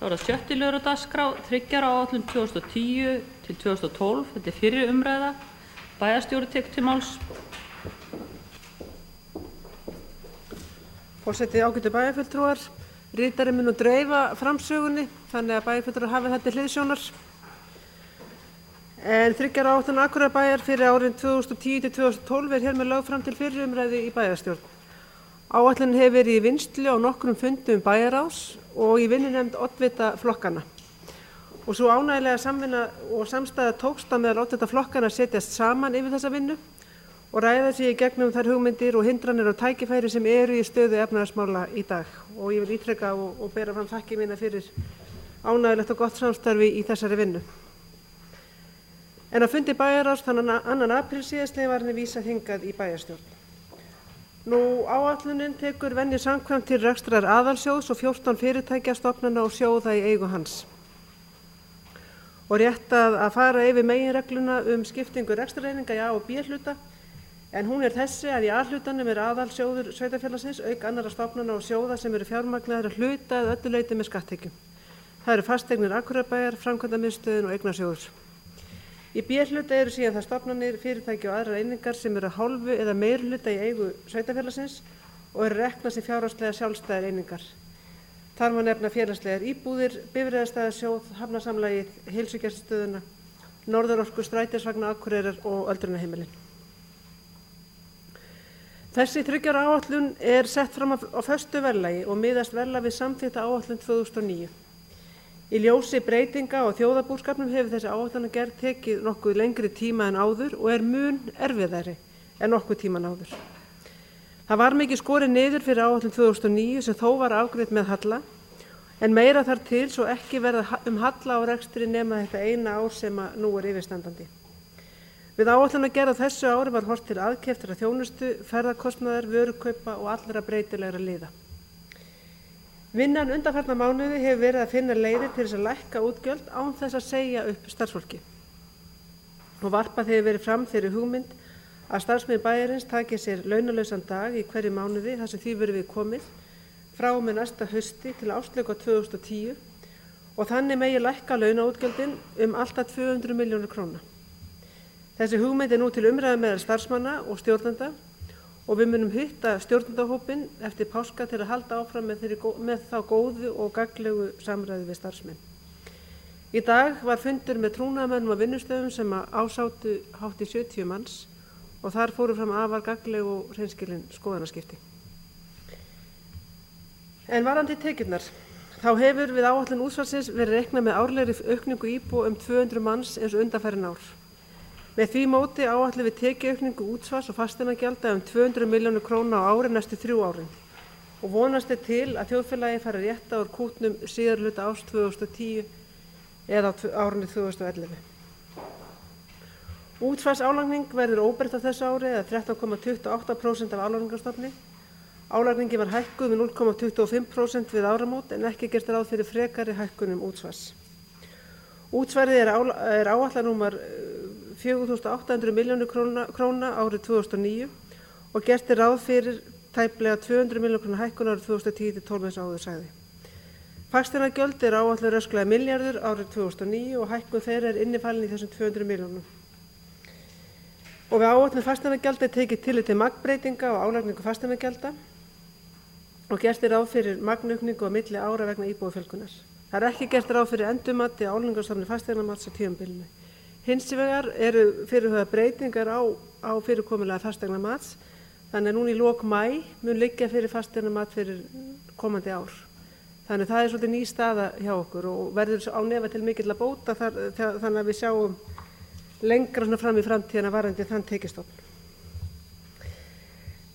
Þá það 6. liður á dagskrá, 3 ára áætlun 2010 til 2012. Þetta fyrri umræða. Bæjarstjóri tekur til máls. Forseti, ágætu bæjarfulltrúar, ritari mun nú dreifa framsögunni þannig að bæjarfulltrúar hafi þetta til hliðsjónar. En 3 ára áætlun Akureyrarbæjar fyrir árin 2010 til 2012 hér með lögð fram til fyrri umræðu í bæjarstjórn. Áætlunin hefur verið í vinnslu á nokkrum fundum bæjarráðs og í vinnunefnd oddvita flokkana. Og svo ánægjulega samvinna og samstæða tókst að meðal oddvita flokkana setjast saman yfir þessa vinnu og ræða sig í gegnum þær hugmyndir og hindranir og tækifæri sem eru í stöðu efnahagsmála í dag. Og ég vil ítreka og bera fram þakkir mínar fyrir ánægjulegt og gott samstarfi í þessari vinnu. En að fundi bæjarráðs þann 2. apríl síðastliðinn var henni vísað hingað í bæjarstjórn. Áætlunin tekur venju samkvæmt til rekstrar aðalsjóðs og 14 fyrirtækja, stofnana og sjóða í eigu hans. Og rétt að fara yfir meginregluna skiptingu rekstrareininga í A- og B-hluta, en hún þessi að í A-hlutanum aðalsjóður sveitarfélagsins auk annarra stofnana og sjóða sem eru fjármagnaðir að hluta að öllu leyti með skatttekjum. Það eru fasteignir Akureyrarbæjar, Framkvæmdamiðstöðin og eignasjóður. Í B-hluta eru síðan það stofnanir, fyrirtæki og aðrar einingar sem eru að hálfu eða meirihluta í eigu sveitarfélagsins og eru rekna sem fjárhagslega sjálfstæðar einingar. Þar má nefna félagslegar íbúðir, bifreiðastæðasjóð, hafnasamlagið, heilsugæslustöðina, Norðurorku, strætisvagna Akureyrar og öldrunarheimilin. Þessi 3 ára áætlun sett fram á föstu verðlagi og miðast verðlag við samþykkta áætlun 2009. Í ljósi breytinga og þjóðarbúskapnum hefur þessi áætlanagerð tekið nokkuð lengri tíma en áður og mun erfiðari en nokkuð tíman áður. Það var mikið skorið niður fyrir áætlun 2009 sem þó var afgreidd með halla, en meira þar til svo ekki verða halla á rekstri nema þetta eina ár sem nú yfirstandandi. Við áætlanagerð á þessu ári var horft til aðkeyptra þjónustu, ferðakostnaðar, vörukaupa og allra breytilegra liða. Vinnan undanfarna mánuði hefur verið að finna leiðir til þess að lækka útgjöld án þess að segja upp starfsfólki. Og varpað hefur verið fram þeirri hugmynd að starfsmenn bæjarins taki sér launalausan dag í hverju mánuði þar sem því verður við komið frá og með næsta hausti til ársloka 2010 og þannig megi lækka launaútgjöldin allt að 200 milljónir króna. Þessi hugmynd nú til umræðu meðal starfsmanna og stjórnenda og við munum hitta stjórnendahópinn eftir páska til að halda áfram með þá góðu og gagnlegu samræðu við starfsmenn. Í dag var fundur með trúnaðarmönnum á vinnustöðum sem ásátu hátt í 70 manns og þar fóru fram afar gagnlegu og hreinskilin skoðanaskipti. En varðandi tekjurnar, þá hefur við áætlun útsvarsins verið reiknað með árlegri aukningu íbúa 200 manns eins og undanfarin ár. Með því móti áætlum við tekjuaukningu útsvars og fasteignagjalda 200 milljónir króna á ári næstu 3 árin og vonast til að þjóðfélagi fari rétta úr kútnum síðari hluta árs 2010 eða á árinu 2011. Útsvarsálagning verður óbreytt á þessu ári eða 13,28% af álagningarstofni. Álagningi var hækkuð með 0,25% við áramót en ekki gert ráð fyrir frekari hækkunum útsvars. Útsvarið áætlað númer 4.800 milljónir króna árið 2009 og gert ráð fyrir tæplega 200 milljónir króna hækkun árið 2010 til 12 eins og áður sagði. Fasteignagjöld áætlað rösklega milljarður árið 2009 og hækkun þeirra innifalin í þessum 200 milljónum. Og við áætlun fasteignagjalda tekið tillit til magnbreytinga og álagningu fasteignagjalda og gert ráð fyrir magnaukningu á milli ára vegna íbúafjölgunar. Það ekki gert ráð fyrir endurmati á álagningarstofni fasteignamats á tímabilinu. Hins vegar eru fyrirhugaðar breytingar á fyrirkomulega fasteignamats, þannig að núna í lok maí mun liggja fyrir fasteignamat fyrir komandi ár. Þannig að það svolítið ný staða hjá okkur og verður á nefa til mikilla bóta þannig að við sjáum lengra fram í framtíðina varðandi þann tekjustofn.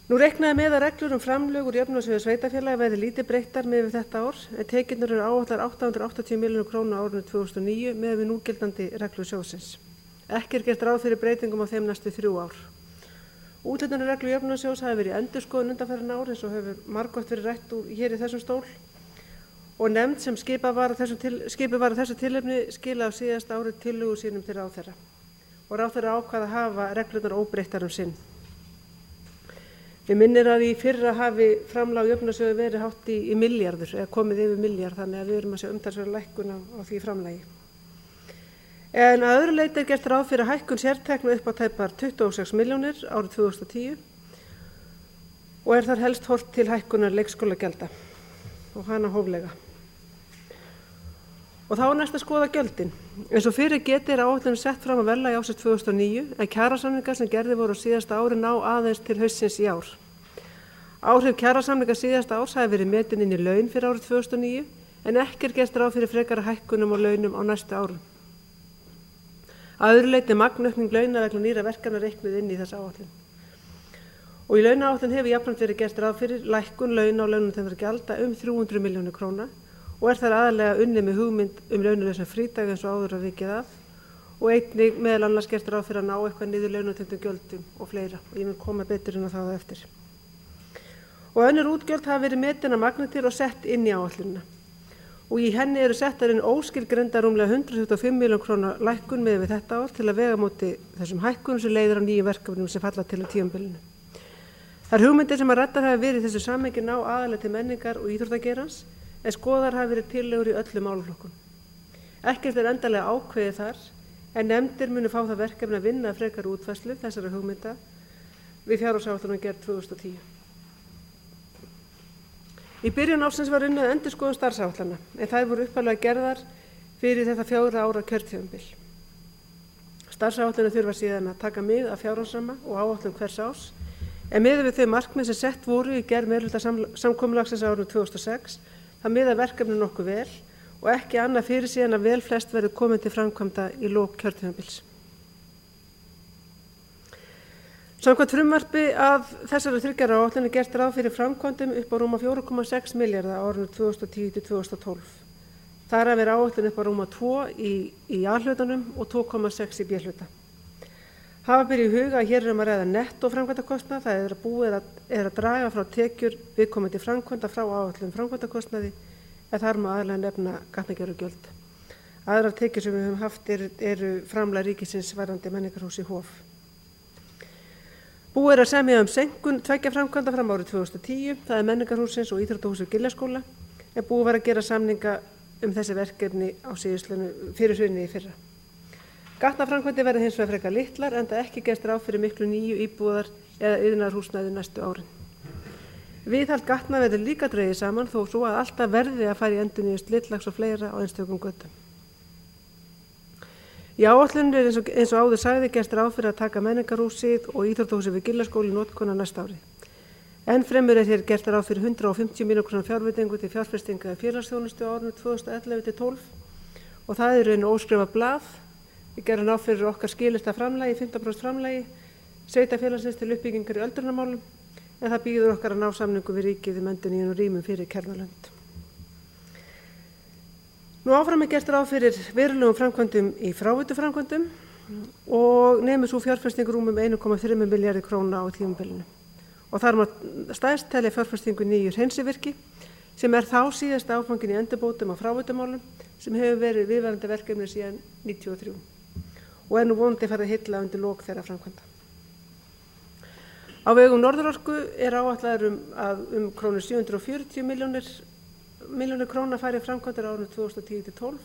Nú reiknaði með að reglur framlög úr jöfnunarsjóði sveitarfélaga verði lítið breyttar miðað við þetta ár, en tekjurnar eru áætlaðar 880 milljónir króna á árinu 2009 miðað við núgildandi reglur sjóðsins. Ekki gert ráð fyrir breytingum á þeim næstu 3 ár. Úthlutunarreglu jöfnunarsjóðs hafa verið í endurskoðun undanfarin ár eins og hefur margoft verið rætt hér í þessum stól og nefnd sem skipað var að þessu tilefni skila á síðasta ári tillögu sínum til ráðherra og ráðherra ákvað að hafa reglurnar óbreyttar sinn. Við minnir að í fyrra hafi framlag jöfnunarsjóði verið hátt í milljarður eða komið yfir milljarð, þannig að við erum að sjá umtalsverða lækkun á því framlagi. En að öðru leyti gert ráð fyrir hækkun sértekna upp á tæpar 26 milljónir árið 2010 og þar helst horft til hækkunar leikskólagjalda og hana hóflega. Og þá næst að skoða gjöldin. Eins og fyrir getið áætlunin sett fram að verðlagi ársins 2009 en kjarasamningar sem gerðir voru á síðasta ári ná aðeins til haustsins í ár. Áhrif kjarasamningar síðasta árs hafi verið metin inn í laun fyrir árið 2009 en ekki gert ráð fyrir frekara hækkunum á launum á næstu árum. Að öðru leyti magnaukning launa vegna nýrra verkefna reiknuð inn í þessa áætlun. Og í launaáætlun hefur jafnframt verið gert ráð fyrir lækkun launa á launatengdra gjalda 300 milljónir króna og þar aðallega unnið með hugmynd launalausan frídag eins og áður að vikið að og einnig meðal annars gert ráð fyrir að ná eitthvað niður launatengdum gjöldum og fleira og ég mun koma betur inn á það eftir. Og önnur útgjöld hafa verið metin að magni til og sett inn í áætlunina og í henni eru settar inn óskilgreinda rúmlega 125 milljón króna lækkun miðað við þetta ár til að vega móti þessum hækkunum sem leiðir á nýjum verkefnum sem falla til á tímabilinu. Þær hugmyndir sem að ræddar hafa verið í þessu samhengi ná aðallega til menningar og íþróttageirans en skoðar hafa verið tillögur í öllum málaflokkum. Ekkert endanlega ákveðið þar en nefndir munu fá það verkefni að vinna frekar útfærslu þessara hugmynda við fjárhagsáætlunargerð 2010. Í byrjun ársins var unnið að endurskoðun starfsáætlana en þær voru upphaflega gerðar fyrir þetta 4 ára kjörtímabil. Starfsáætlanir þurfa síðan að taka mið af fjárhagsramma og áætlun hvers árs en miðað við þau markmið sem sett voru í gerð meirihluta samkomulagsins árið 2006 það miðar verkefni nokkuð vel og ekki annað fyrir síðan að vel flest verður komin til framkvæmda í lok kjörtímabils. Samkvæmt frumvarpi að þessari 3 ára áætlun gert ráð fyrir framkvæmdum upp á rúma 4,6 milljarða á árinu 2010 til 2012. Þar að vera áætlun upp á rúma 2 í A-hlutanum og 2,6 í B-hluta. Hafa ber í huga að hér að ræða nettó framkvæmdakostnað, það að búið að draga frá tekjur viðkomandi framkvæmda frá áætlun framkvæmdakostnaði en þar má aðalega nefna gatnagerðargjöld. Aðrar tekjur sem við höfum haft eru framlag ríkisins varðandi menningarhúsi Hof. Búið að semja seinkun 2 framkvæmda fram árið 2010, það menningarhúsins og íþróttahúsi Giljaskóla en búið var að gera samninga þessi verkefni á fyrir hrunið í fyrra. Gatnaframkvæmdir verða hins vegar frekar litlar enda ekki gert ráð fyrir miklu nýju íbúðar eða iðnaðarhúsnæði næstu árin. Viðhald gatna verður líka dregið saman þó svo að alltaf verði að fara í endurnýjun slitlags og fleira á einstökum götum. Í áætlunum er eins og áður sagði gert ráð fyrir að taka menningarhúsið og íþróttahúsið við Giljaskóla í notkun á næsta ári. Enn fremur hér gert ráð fyrir 150 milljóna króna fjárveitingu til fjárfestinga í félagsþjónustu á árinu 2011 til 12 og það er raun óskrifað blað. Við gerum ráð fyrir okkar skilyrta framlagi, 15% framlagi, sveitarfélagsins til uppbyggingar í öldrunarmálum, en það býður okkar að ná samningu við ríkið endurnýjun og rýmum fyrir Kjarnalönd. Nú áfram er gert ráð fyrir verulegum framkvæmdum í fráveituframkvæmdum og nemur svo fjárfestingu rúmum 1,3 milljarði króna á tímabilinu. Og þar má stærst telja fjárfestingu nýju hreinsivirki sem þá síðast áfangin í endurbótum á fráveitumálum sem hefur verið viðvarandi verkefni síðan 1993. Og nú vonandi farið að hylla undir lok þeirra framkvæmda. Á vegum Norðurorku áætlaður að 740 milljónir króna fari framkvæmdar á árinu 2010 til 12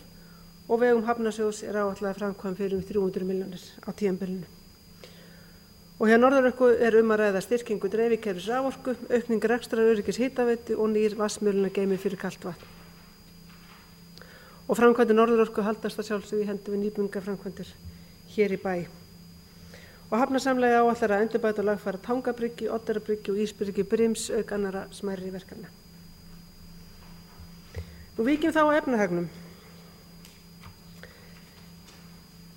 og vegum Hafnarsjóðs áætlaður framkvæmd fyrir 300 milljónir á tímabilinu. Og hjá Norðurorku að ræða styrkingu dreifikerfis raforku, aukning rekstraröryggis hitaveitu og nýr vatnsmiðlunargeymir fyrir kalt vatn. Og framkvæmdir Norðurorku haldast að sjálfsögðu í hendur við nýbyggingaframkvæmdir hér í bæ. Og Hafnasamlagi áætlar að endurbæta og lagfæra Tangabryggju, Oddeyrarbryggju og Ísbryggju Brims auk annarra smærri verkefna. Nú víkjum þá á efnahagnum.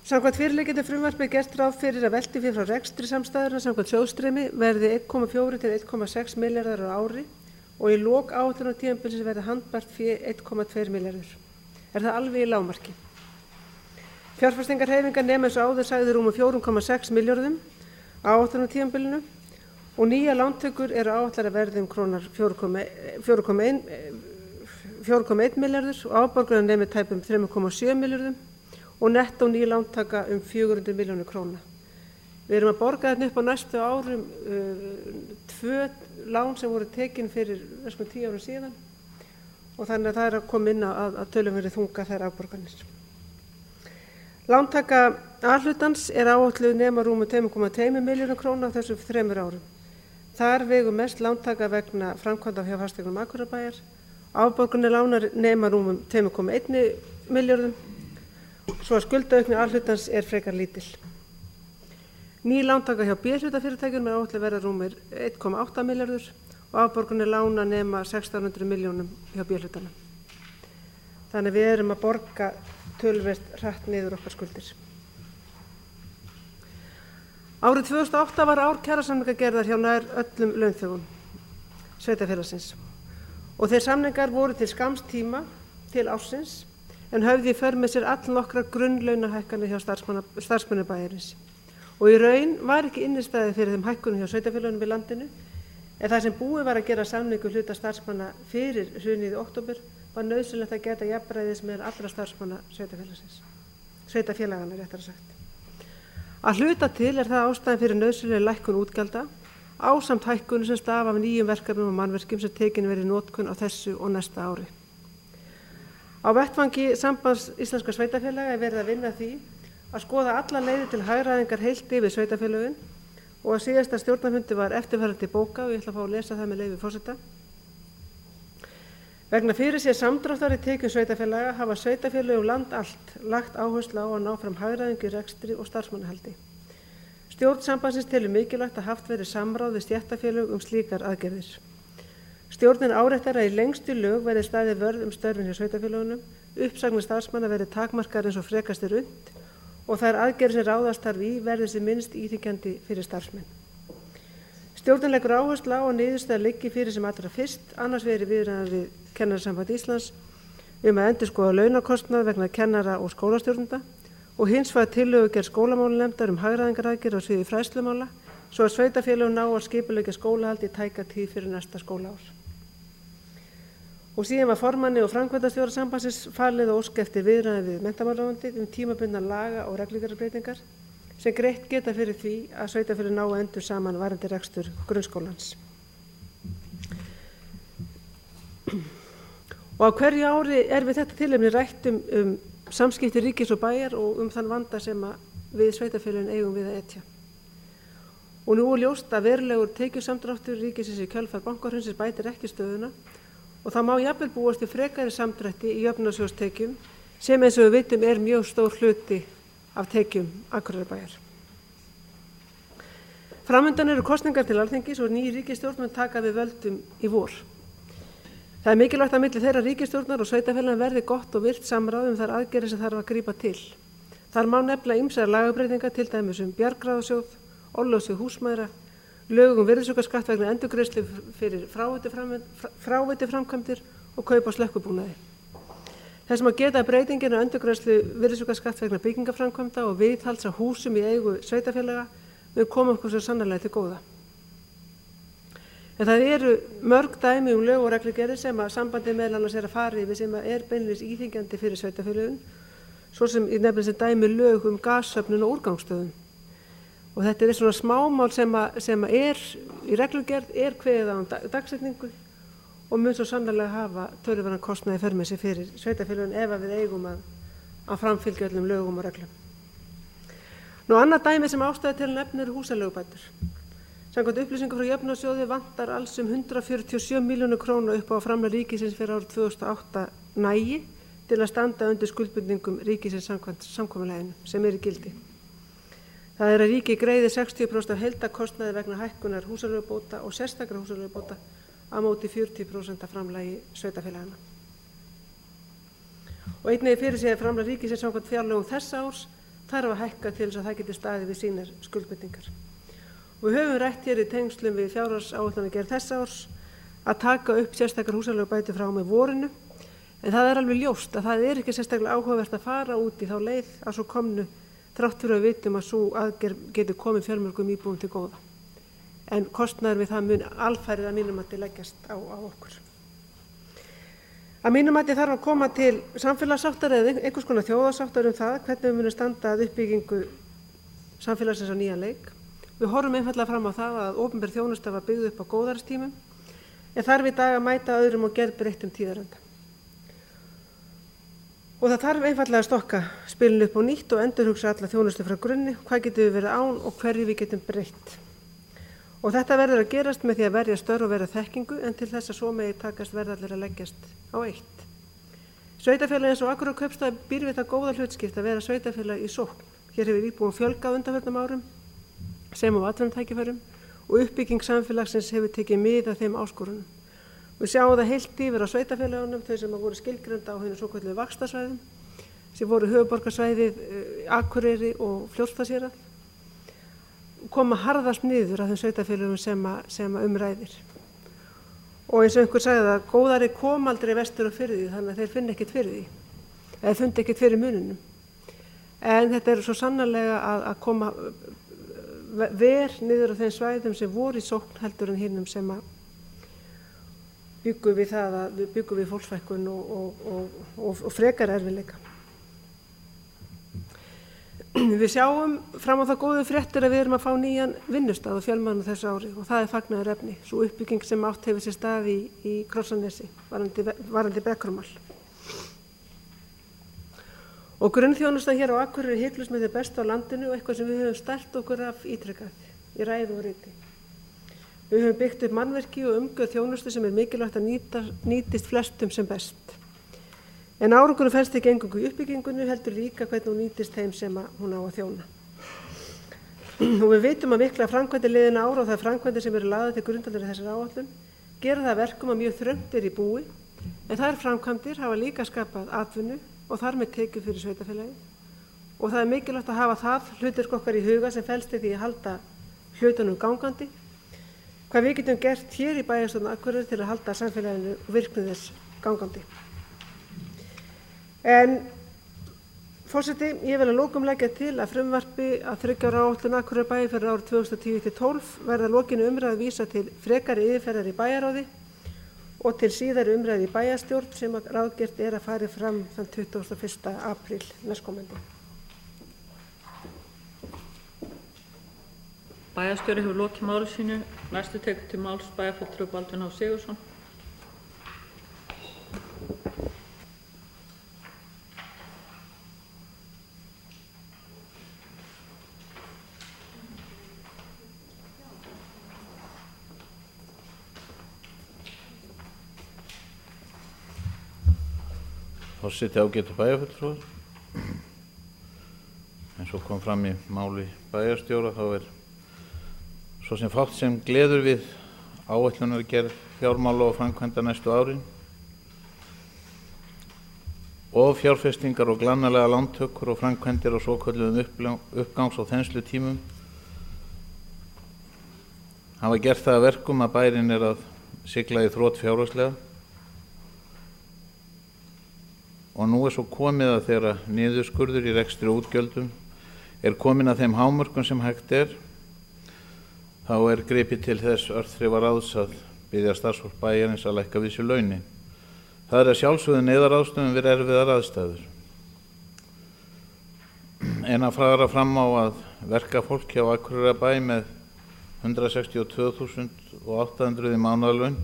Samkvæmt fyrirliggjandi frumvarpi gert ráð fyrir að veltufé frá rekstri samstæðurnar samkvæmt sjóðstreymi verði 1,4 til 1,6 milljarðar á ári og í lok áætlunartímabilsins verði handbært fé 1,2 milljarður. Er það alveg í lágmarki. Fjárfestingarhreyfingar nema eins og áður sagði rúmum 4,6 milljörðum á áætlunartímabilinu og nýja lántökur áætlar að verði krónar 4,1 milljarður og afborgunar nemi tæpum 3,7 milljörðum og nettó ný lántaka 400 milljónir króna. Við erum að borga þetta upp á næstu árum 2 lán sem voru tekin fyrir 10 árum síðan og þannig að það er að koma inn að tölum verið þunga þær afborganir. Lántaka A-hlutans er áætluð nema rúmum 2,2 milljörðum króna á þessum 3 árum. Þar vegur mest lántaka vegna framkvæmda hjá Fasteignum Akureyrarbæjar. Afborganir lána nema rúmum 2,1 milljörðum, svo að skuldaaukning A-hlutans er frekar lítil. Ný lántaka hjá B-hlutafyrirtækjum er áætluð verða rúmir 1,8 milljarður og afborganir lána nema 1600 milljónum hjá B-hlutana. Þannig við erum að borga töluvert hratt niður okkar skuldir. Árið 2008 var ár kjarasamningagerðar hjá nær öllum launþegum sveitarfélagsins og þeir samningar voru til skamms tíma til ársins en höfðu í för með sér allnokkrar grunnlaunahækkanir hjá starfsmönnum bæjarins. Og í raun var ekki innistæði fyrir þeim hækkunum hjá sveitarfélögunum í landinu en það sem búið var að gera samningu hluta starfsmanna fyrir hrunið í október var nauðsynlegt að geta jafnræðis með allra starfsmanna sveitarfélagana réttara sagt. Að hluta til er það ástæðan fyrir nauðsynlega lækkun útgjalda ásamt hækkun sem stafa af nýjum verkefnum og mannverkjum sem tekin verið í notkun á þessu og næsta ári. Á vettvangi Sambands íslenskra sveitarfélaga er verið að vinna því að skoða alla leiðir til hagræðingar heilt yfir sveitarfélögin og að síðasta stjórnarfundi var eftirfarandi bóka og ég ætla að fá að lesa það með leyfi forseta. Vegna fyrir sér samdráttar í tekjum sveitarfélaga hafa sveitarfélög land allt lagt áherslu á að ná fram hagræðingu í rekstri og starfsmannahaldi. Stjórn sambandsins telur mikilvægt að haft verið samráð við stéttarfélög slíkar aðgerðir. Stjórnin áréttar að í lengstu lög verði staðið vörð störfin hjá sveitarfélögunum, uppsagnir starfsmanna verði takmarkaðar eins og frekast er unnt og þær aðgerðir sem ráðast þarf í verði sem minnst íþyngjandi fyrir starfsmenn. Stjórnin leggur áherslu á að niðurstaða liggi fyrir sem allra fyrst, annars verið viðræðan við Kennarasamband Íslands að endurskoða launakostnað vegna kennara og skólastjórnenda og hins vegar tillögugerð skólamálanefndar hagræðingaraðgerðir á sviði fræðslumála svo að sveitarfélögin ná að skipuleggja skólahald í tæka tíð fyrir næsta skólaár. Og síðan var formanni og framkvæmdastjóra sambandsins falið að óska eftir viðræðum við menntamálaráðuneytið tímabundnar laga- og reglugerðarbreytingar sem greitt geta fyrir því að sveitarfélögin ná að endur saman varðandi rekstur grunnskólans. Og á hverju ári er við þetta tilefni rætt samskipti ríkis og bæjar og þann vanda sem við sveitarfélögin eigum við að etja. Og nú er ljóst að verulegur tekjusamdráttur ríkisins í kjölfar bankahrunsins bætir ekki stöðuna og það má jafnvel búast við frekari samdrætti í jöfnunarsjóðstekjum sem eins og við vitum er mjög stór hluti af tekjum Akureyrarbæjar. Framundan eru kosningar til Alþingis og ný ríkisstjórn mun taka við völdum í vor. Það er mikilvægt að milli þeirra ríkisstjórnar og sveitarfélaga verði gott og virkt samráð þær aðgerðir sem þarf að grípa til. Þar má nefna ýmsar lagabreytingar til dæmis bjargráðasjóð, orlofssjóð húsmæðra, lög virðisaukaskatt vegna endurgreiðslu fyrir fráveitiframkvæmdir og kaup á slökkvibúnaði. Þess má geta að breytingin á endurgreiðslu virðisaukaskatt vegna byggingaframkvæmda og viðhalds á húsum í eigu sveitarfélaga mun koma okkur svo sannarlega til góða. En það eru mörg dæmi lög og reglugerðir sem að sambandið meðal annars er að fara yfir sem er beinlínis íþyngjandi fyrir sveitarfélögin, svo sem í nefnilega sem dæmi lög gassöfnun og úrgangsstöðun. Og þetta er svona smámál sem er í reglugerð, er kveðið á dagsetningu og mun svo sannarlega hafa töluverðan kostnaði för með sig fyrir sveitarfélögin ef við eigum að framfylgja öllum lögum og reglum. Nú annað dæmi sem ástæða til nefna eru húsaleigubætur. Samkvæmt upplýsingum frá Jöfnunarsjóði vantar alls 147 milljónir króna upp á framlag ríkisins fyrir árið 2008 nægi til að standa undir skuldbindingum ríkisins samkvæmt samkomulaginu sem er í gildi. Það er að ríkið greiði 60% af heildarkostnaði vegna hækkunar húsaleigubóta og sérstakra húsaleigubóta á móti 40% af framlagi sveitarfélagana. Og einnig fyrir sig að framlag ríkisins samkvæmt fjárlögum þessa árs þarf að hækka til þess að það geti staðið við sínar skuldbindingar. Og við höfum rætt hér í tengslum við fjárhagsáætlanagerð þessa árs að taka upp sérstakar húsaleigubætur frá með vorinu, en það er alveg ljóst að það er ekki sérstaklega áhugavert að fara út í þá leið að svo komnu þrátt fyrir að vitum að svo aðgerð getur komið fjölmörgum íbúum til góða. En kostnaður við það mun alfærið að mínum mati leggjast á okkur. Að mínum mati þarf að koma til samfélagssáttar eða einhvers konar þjóðarsáttar það hvernig við munum standa að uppbyggingu samfélagsins á nýjan leik. Við horfum einfallega fram á það að opinber þjónusta var byggð upp á góðæristímum en þarf í dag að mæta öðrum og gerbreyttum tíðaranda. Og það þarf einfallega að stokka spilinu upp á nýtt og endurhugsa alla þjónustu frá grunni, hvað getum við verið án og hverju við getum breytt. Og þetta verður að gerast með því að verja störf og verja þekkingu en til þess að svo megi takast verða allir að leggjast á eitt. Sveitarfélag eins og Akureyrar Kaupstað býr við það góða hlutskipti að vera sveitarfélag í sókn. Hér hefur íbúum fjölgað undanförnum árum sem á atvinnutækifærum og uppbygging samfélagsins hefur tekið mið af þeim áskorunum. Við sjáum það heilt yfir á sveitarfélagunum, þau sem voru skilgreinda á hinu svokölluðu vaxtarsvæðum, sem voru höfuðborgarsvæðið, Akureyri og Fljótsdalshérað, koma harðast niður af þeim sveitarfélagum sem umræðir. Og eins og einhver sagði það, góðari kom aldrei vestur og fyrir því, þannig að þeir finna ekkert fyrir því, eða fundi ekkert fyrir mununum. En þetta er svo sannarlega að koma ver niður á þeim svæðum sem voru í sókn heldur en hinnum sem að byggum við fólksfækkun og frekar erfiðleika. Við sjáum fram á það góðu fréttir að við erum að fá nýjan vinnustað og fjölmenni þessu ári og það er fagnaðarefni, svo uppbygging sem átt hefur sér stað í Krossanesi varðandi Bekkrumál. Og grunnþjónusta hér á Akureyri er hiklaust með því besta á landinu og eitthvað sem við höfum stært okkur af ítrekað í ræðu og riti. Við höfum byggt upp mannverki og umgjörð þjónustu sem er mikilvægt að nýtist flestum sem best. En árangurinn felst ekki eingöngu í uppbyggingunni, heldur líka hvernig hún nýtist þeim sem hún á að þjóna. Og við vitum að mikla framkvæmdir liðina ára og það framkvæmdir sem eru lagðar til grundvallar í þessari áætlun gera það verkum að mjög þröngt er í búi, en þær framkvæmdir hafa líka skapað atvinnu og þar með tekið fyrir sveitarfélagið. Og það er mikilvægt að hafa það hlutverk okkar í huga sem felst í því að halda hlutunum gangandi, hvað við getum gert hér í bæjarstjórn Akureyrar til að halda samfélaginu og virkni þess gangandi. En forseti, ég vil að lokum leggja til að frumvarpi að 3 ára áætlun Akureyrarbæjar fyrir árið 2010-12 verða að lokinu umræðu vísa til frekari yfirferðar í bæjarráði og til síðari umræðu í bæjarstjórn sem ráðgert er að fari fram þann 21. apríl næstkomandi. Bæjarstjóri hefur lokið máli sínu. Næstu tekur til máls bæjarfulltrúi Baldvin H. Sigurðsson. Forseti, ágætu bæjarfulltrúar. Eins og kom fram í máli bæjarstjóra þá er svo sem fátt sem gleður við áætlunargerð fjármála og framkvæmda næstu árin og fjárfestingar og glannalega lántökur og framkvæmdir á svokölluðum uppgangs- og þenslutímum hafa gert það að verkum að bærinn er að sigla í þrot fjárhagslega og nú er svo komið að þegar niðurskurður í rekstri og útgjöldum er komin að þeim hámörkum sem hægt er, þá er gripið til þess örþrifaráðs að biðja starfsfólk bæjarins að lækka við sér launin. Það er að sjálfsögðu neyðaráðstöfum við erfiðar aðstæður. En að fara fram á að verkafólk hjá Akureyrarbæ með 162.800 í mánaðarlaun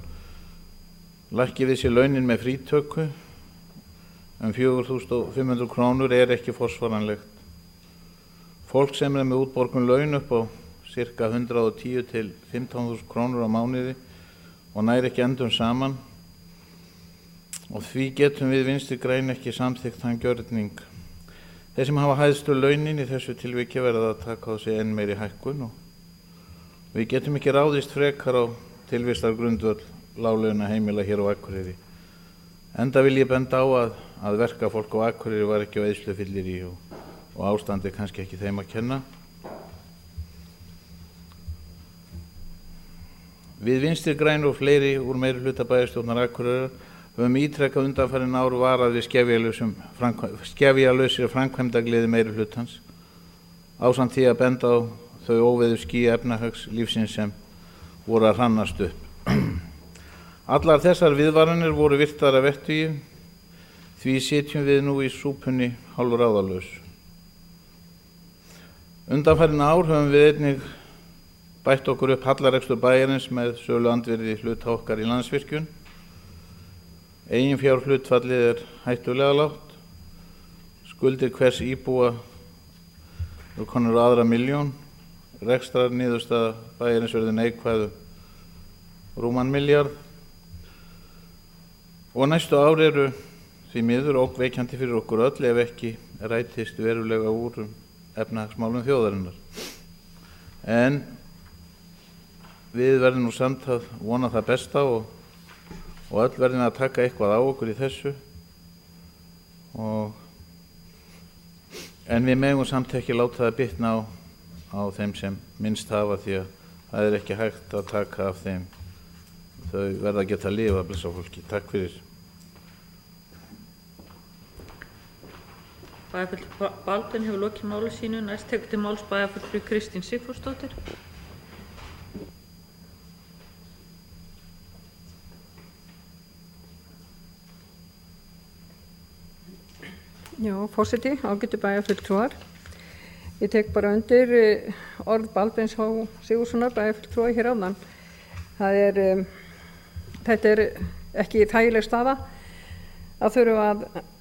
lækki við sér launin með frítöku 4.500 krónur er ekki forsvaranlegt. Fólk sem er með útborgun laun upp á cirka 110 til 15.000 krónur á mánuði og nær ekki endum saman og því getum við Vinstri græn ekki samþykkt þann gjörning. Þeir sem hafa hæstu launin í þessu tilviki verða að taka á sig enn meiri hækkun og við getum ekki ráðist frekar á tilvistargrundvöll láglauna heimila hér á Akureyri. Enda vil ég benda á að verkafólk á Akureyri var ekki á eyðslufyllirí og ástandi kannski ekki þeim að kenna. Við Vinstri græn og fleiri úr meirihluta bæjarstjórnar Akureyrar höfum ítrekað undanfarin ár varað við skefjalausri framkvæmdagleði meirihlutans ásamt því að benda á þau óveðurský efnahagslífsins sem voru að hrannast upp. Allar þessar viðvaranir voru virtar að vettugi, því sitjum við nú í súpunni hálf ráðalaus. Undanfarin ár höfum við einnig bætt okkur upp hallarekstur bæjarins með sölu andvirði hluta okkar í Landsvirkjun. Eiginfjárhlutfallið er hættulega lágt. Skuldir hvers íbúa eru komnar á aðra milljón. Rekstrarniðurstaða bæjarins verður neikvæð rúman milljarð. Og næstu ár eru því miður ógnvekjandi fyrir okkur öll ef ekki rætist verulega úr efnahagsmálum þjóðarinnar. En við verðum nú samt að vona það besta og öll verðum að taka eitthvað á okkur í þessu. En við megum samt ekki láta það bitna á þeim sem minnst hafa, því að það er ekki hægt að taka af þeim. Þau verða að geta að lifa, blessa fólki. Takk fyrir. Bæjarfulltrúi Baldvin hefur lokið máli sínu. Næst tekur til máls bæjarfulltrúi Kristín Sigfúsdóttir. Já, forseti, ágætu bæjarfulltrúar. Ég tek bara undir orð Baldvins H. Sigurðssonar, bæjarfulltrúa hér áðan. Þetta er ekki þægileg staða að þurfa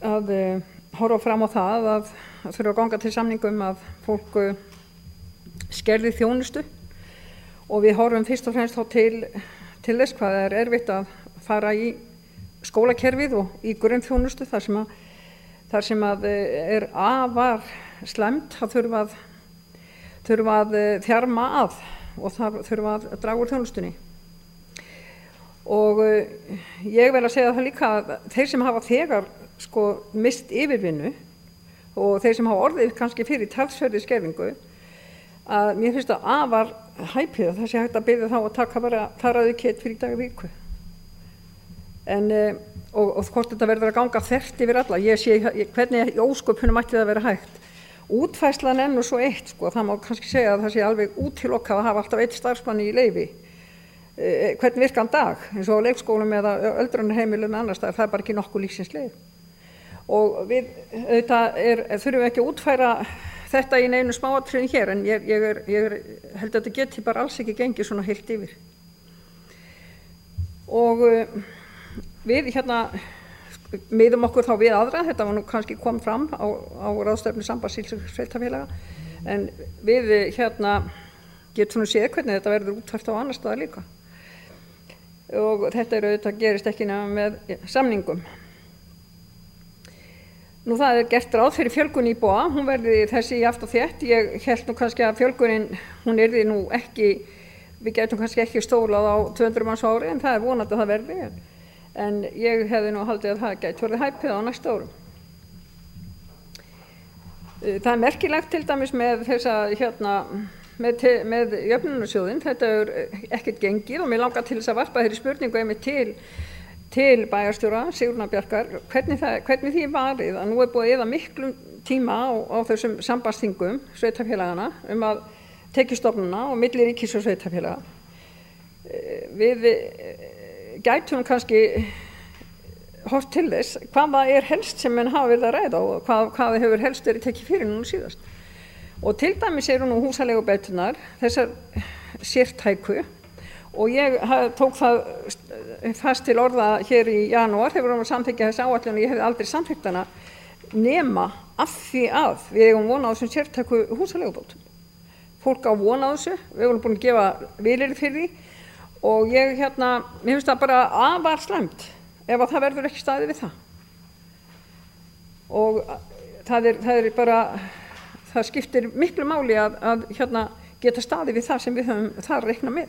að horfa fram á það að þurfa að ganga til samningum að fólk skerði þjónustu, og við horfum fyrst og fremst þá til þess hvað er erfitt að fara í skólakerfið og í grunnþjónustu þar sem að er afar slæmt að þurfa að þjarma að og það þurfa að draga úr þjónustunni. Og ég vil að segja það líka að þeir sem hafa þegar mist yfirvinnu og þeir sem hafa orðið kannski fyrir talsverði skerðingu, að mér finnst það afar hæpið að það sé hægt að byrja þá að taka bara þaraðu kett fyrir dag viku. Og hvort þetta verður að ganga þvert yfir alla, ég sé hvernig í ósköpunum ætti það að vera hægt. Útfærslan er nú svo eitt, það má kannski segja að það sé alveg útilokað að hafa alltaf eitt starfsmann í leyfi. Hvern virkan dag, eins og á leikskólum eða öldrunarheimilum annars staðar, það er bara ekki nokkuð lífsins leið. Og við þurfum ekki að útfæra þetta í neinu smáatriðum hér, en ég held að þetta geti bara alls ekki gengið svona heilt yfir. Og við miðum okkur þá við aðra, þetta var nú kannski kom fram á ráðstefnu Sambands íslenskra sveitarfélaga, en við getum nú séð hvernig þetta verður útfært á annar staðar líka. Og þetta gerist ekki nema með samningum. Nú það er gert ráð fyrir fjölgun íbúa, hún verði þessi jafnt og þétt. Ég held nú kannski að fjölgunin, hún yrði nú ekki, við getum kannski ekki stólað á 200 manns á ári, en það er vonandi að það verði. En ég hefði nú haldið að það gæti verið hæpið á næsta árum. Það er merkilegt til dæmis með þessa með jöfnunarsjóðinn, þetta er ekkert gengið, og mér langar til þess að varpa þeirri spurningu einmitt til bæjarstjóra Sigrúnar Bjarkar, hvernig því varið að nú er búið að eyða miklum tíma á þessum sambandsþingum sveitarfélagana að tekjustofnana og milli ríkis og sveitarfélaga. Við gætum kannski horft til þess hvað það er helst sem menn hafa verið að ræða og hvað hefur helst verið tekið fyrir núna síðast. Og til dæmis eru nú húsaleigubæturnar, þessar sértæku, og ég tók það fast til orða hér í janúar þegar við vorum að samþykkja þessa áætlun, og ég hefði aldrei samþykkt hana nema af því að við eigum von á þessum sértæku húsaleigubótum. Fólk á von á þessu, við vorum búin að gefa vilyrði fyrir því, og mér finnst það bara afar slæmt ef að það verður ekki staðið við það. Og það skiptir miklu máli að geta staðið við það sem við höfum þar reiknað með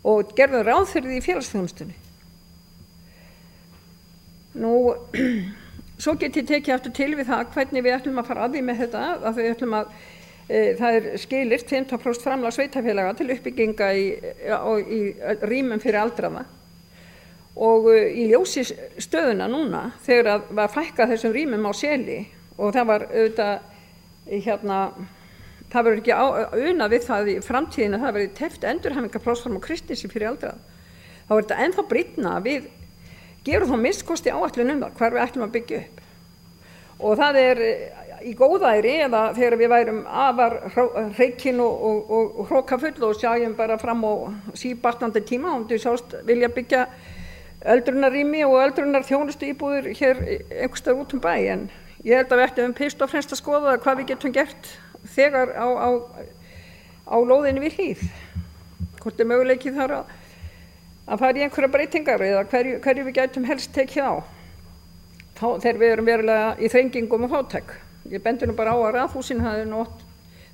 og gerðum ráð fyrir því í félagsþjónustunni. Nú, svo get ég tekið aftur til við það hvernig við ætlum að fara að því með þetta, að við ætlum að það er skilyrt 15% framlag sveitarfélaga til uppbygginga í rýmum fyrir aldraða, og í ljósi stöðuna núna þegar að var fækkað þessum rýmum á Seli, og það var auðvitað það verður ekki unað við það í framtíðinu að það verður teft endurhæfingarplássform á Kristnesi fyrir aldraða. Þá er þetta ennþá brýnna að við gerum þá minnst kosti áætlun það hvar við ætlum að byggja upp. Og það er í góðæri eða þegar við værum afar hreykin og hrókafull og sjáum bara fram á síbatnandi tíma og við sást vilja byggja öldrunarrými og öldrunarþjónustu íbúðir hér einhvers staðar út bæ, en ég held að við ættum fyrst og fremst að skoða hvað við getum gert þegar á lóðinni við Hlíð, hvort möguleiki þar að fara í einhverja breytingar eða hverju við gætum helst tekið á þegar við erum verulega í þrengingum og fátæk. Ég bendi nú bara á að Raðhúsin hafði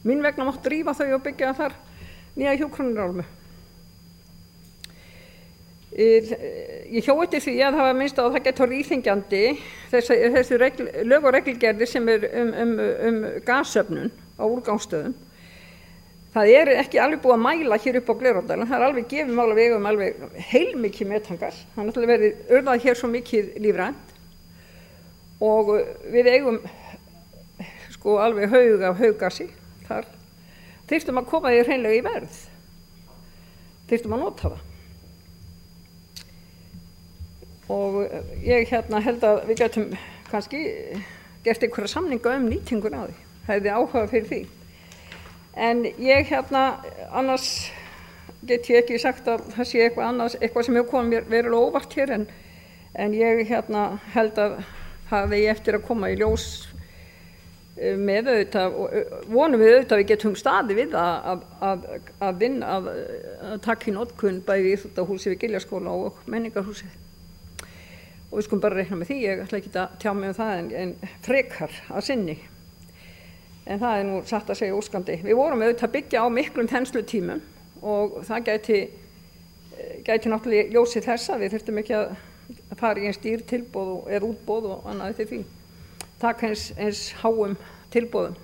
mín vegna mátt drífa þau og byggja þar nýja hjúkrunarrými. Ég hjó eftir því að það var minnst á að það gæti orðið íþyngjandi þessi lög og reglugerðir sem um gassöfnun á úrgangsstöðum. Það ekki alveg búið að mæla hér upp á Glerárdal, en það alveg gefið mál að við eigum alveg heilmikið metangas. Það er náttúrulega verið urðað hér svo mikið lífrænt og við eigum sko alveg haug af hauggasi þar. Þyrftum að koma því hreinlega í verð. Þyrftum að nota það. Og ég held að við getum kannski gert einhverja samninga nýtingur á því. Hefði áhuga fyrir því. En ég annars get ég ekki sagt að það sé eitthvað annars, eitthvað sem hefur komið mér verulega óvart hér, en ég held að það eigi eftir að koma í ljós með auðvitað, og vonum við auðvitað að við getum staðið við að vinna að taka í notkun bæði íþróttahúsið við Giljaskóla og menningarhúsið. Og við skulum bara reikna með því, ég ætla ekki að tjá mig um það en frekar að sinni. En það nú satt að segja óskandi. Við vorum auðvitað að byggja á miklum þenslutímum og það gæti náttúrulega ljósið þessa. Við þurftum ekki að fara í eins dýr tilboð eða útboð og annað eftir því. Taka eins háum tilboðum.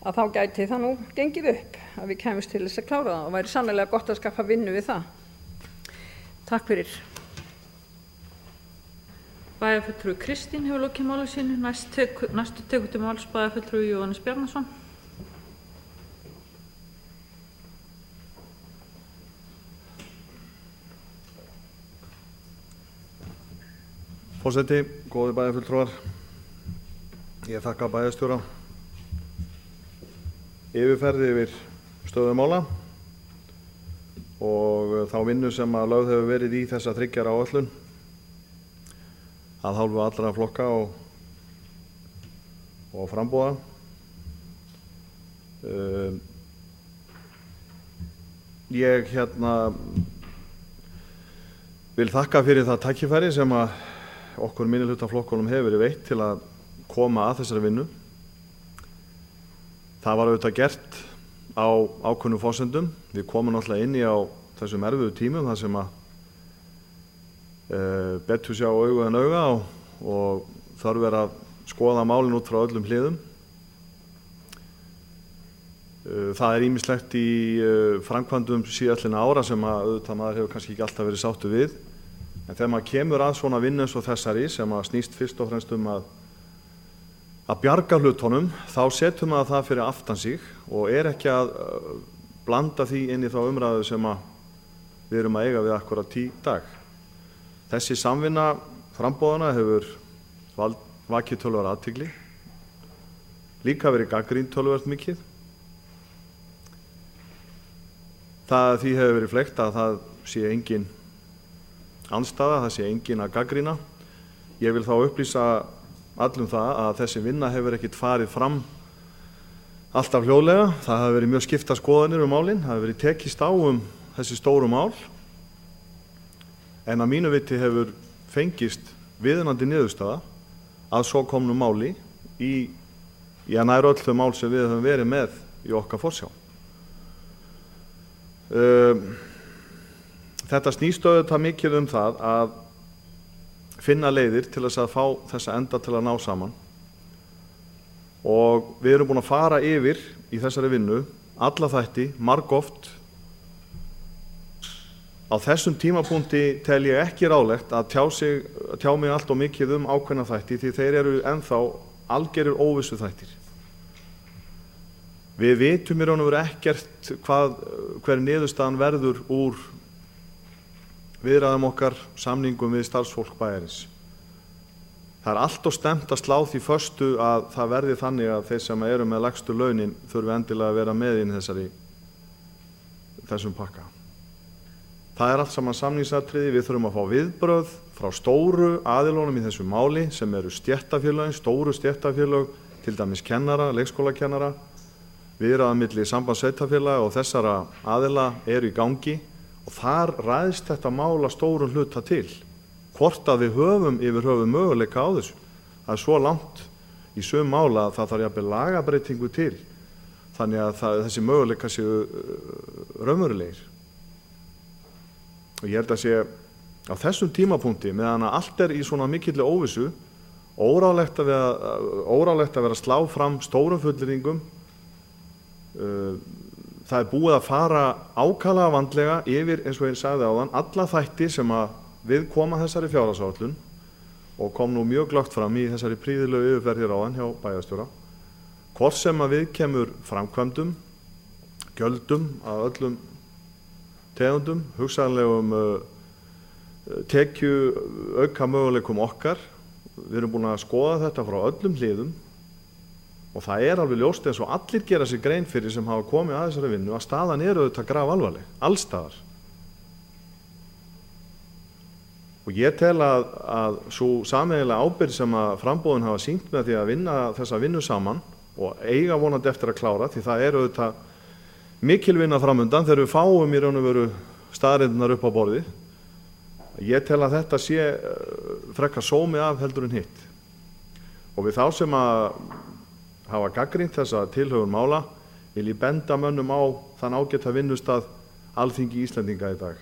Að þá gæti það nú gengið upp að við kæmumst til þess að klára það og væri sannlega gott að skaffa vinnu við það. Takk fyrir. Bæjarfulltrúi Kristín hefur lokið máli sínu. Næstu tekur til máls bæjarfulltrúi Jóhannes Bjarnason. Forseti, góðir bæjarfulltrúar, ég þakka bæjarstjóra yfirferð yfir stöðu mála og þá vinnu sem að lögð hefur verið í þessa 3 ára áætlun að hálfu allra flokka og frambúða. Ég vil þakka fyrir það tækifæri sem að okkur minnihlutaflokkunum hefur verið veitt til að koma að þessari vinnu. Það var auðvitað gert á ákveðnum forsendum. Við komum náttúrulega inn í á þessum erfiðu tímum þar sem að betur sjá augu en auga og þarf að skoða málin út frá öllum hliðum. Það ýmislegt í framkvæmdum síðastliðna ára sem að auðvitað maður hefur kannski ekki alltaf verið sáttur við, en þegar maður kemur að svona vinnu eins og þessari sem að snýst fyrst og fremst að bjarga hlutunum, þá setur maður það fyrir aftan sig og ekki að blanda því inn í þá umræðu sem að við erum að eiga við akkúrat í dag. Þessi samvinna frambúðana hefur vakið töluvert athygli, líka verið gagnrýnd töluvert mikið. Því hefur verið fleygt að það sé engin andstaða, það sé engin að gagnrýna. Ég vil þá upplýsa allum það að þessi vinna hefur ekkert farið fram alltaf hljóðlega. Það hafa verið mjög skiptar skoðanir málin, það hefur verið tekist á þessi stóru mál. En að mínu viti hefur fengist viðunandi niðurstaða að svo komnu máli í nær öll þau mál sem við höfum verið með í okkar forsjá. Þetta snýst auðvitað mikið það að finna leiðir til þess að fá þessa enda til að ná saman. Og við erum búin að fara yfir í þessari vinnu alla þætti, margoft. Á þessum tímapunkti tel ég ekki ráðlegt að tjá mig allt og mikið ákveðna þætti því þeir eru ennþá algerir óvissu þættir. Við vitum í raun og veru ekkert hver niðurstaðan verður úr viðræðum okkar, samningum við starfsfólk bæjarins. Það allt of snemmt að slá því föstu að það verði þannig að þeir sem eru með lægstu launin þurfi endilega að vera með inn þessum pakka. Það allt saman samningsatriði. Við þurfum að fá viðbrögð frá stóru aðilunum í þessu máli sem eru stéttarfélögin, stóru stéttarfélög, til dæmis kennara, leikskólakennara. Viðræður milli Sambands sveitarfélaga og þessara aðila eru í gangi og þar ræðst þetta mál að stórum hluta til. Hvort að við höfum yfir höfum möguleika á þessu. Það svo langt í sum mála að það þarf jafnvel lagabreytingu til. Þannig að þessi möguleika séu raunverulegir. Og ég held að sé á þessum tímapunkti, meðan að allt í svona mikilli óvissu, óráðlegt að vera að slá fram stórum fullyrðingum. Það búið að fara ákaflega vandlega yfir, eins og ég sagði áðan, alla þætti sem að við koma þessari fjárhagsáætlun og kom nú mjög glöggt fram í þessari prýðilegu yfirferð hér áðan hjá bæjarstjóra. Hvort sem að við kemur framkvæmdum, gjöldum af öllum tegundum, hugsanlegum tekju auka möguleikum okkar. Við erum búin að skoða þetta frá öllum hliðum og það alveg ljóst eins og allir gera sér grein fyrir sem hafa komið að þessari vinnu að staðan auðvitað grafalvarleg, allstaðar. Og ég tel að svo sameiginlega ábyrgð sem að framboðin hafa sýnt með því að vinna þessa vinnu saman og eiga vonandi eftir að klára, því það auðvitað mikil vinna framundan þegar við fáum í raun og veru staðreyndirnar upp á borðið. Ég tel að þetta sé frekar sómi af heldur en hitt. Og við þá sem að hafa gagnrýnt þessa tilhögun mála vil ég benda mönnum á þann ágæta vinnustað Alþingi Íslendinga í dag.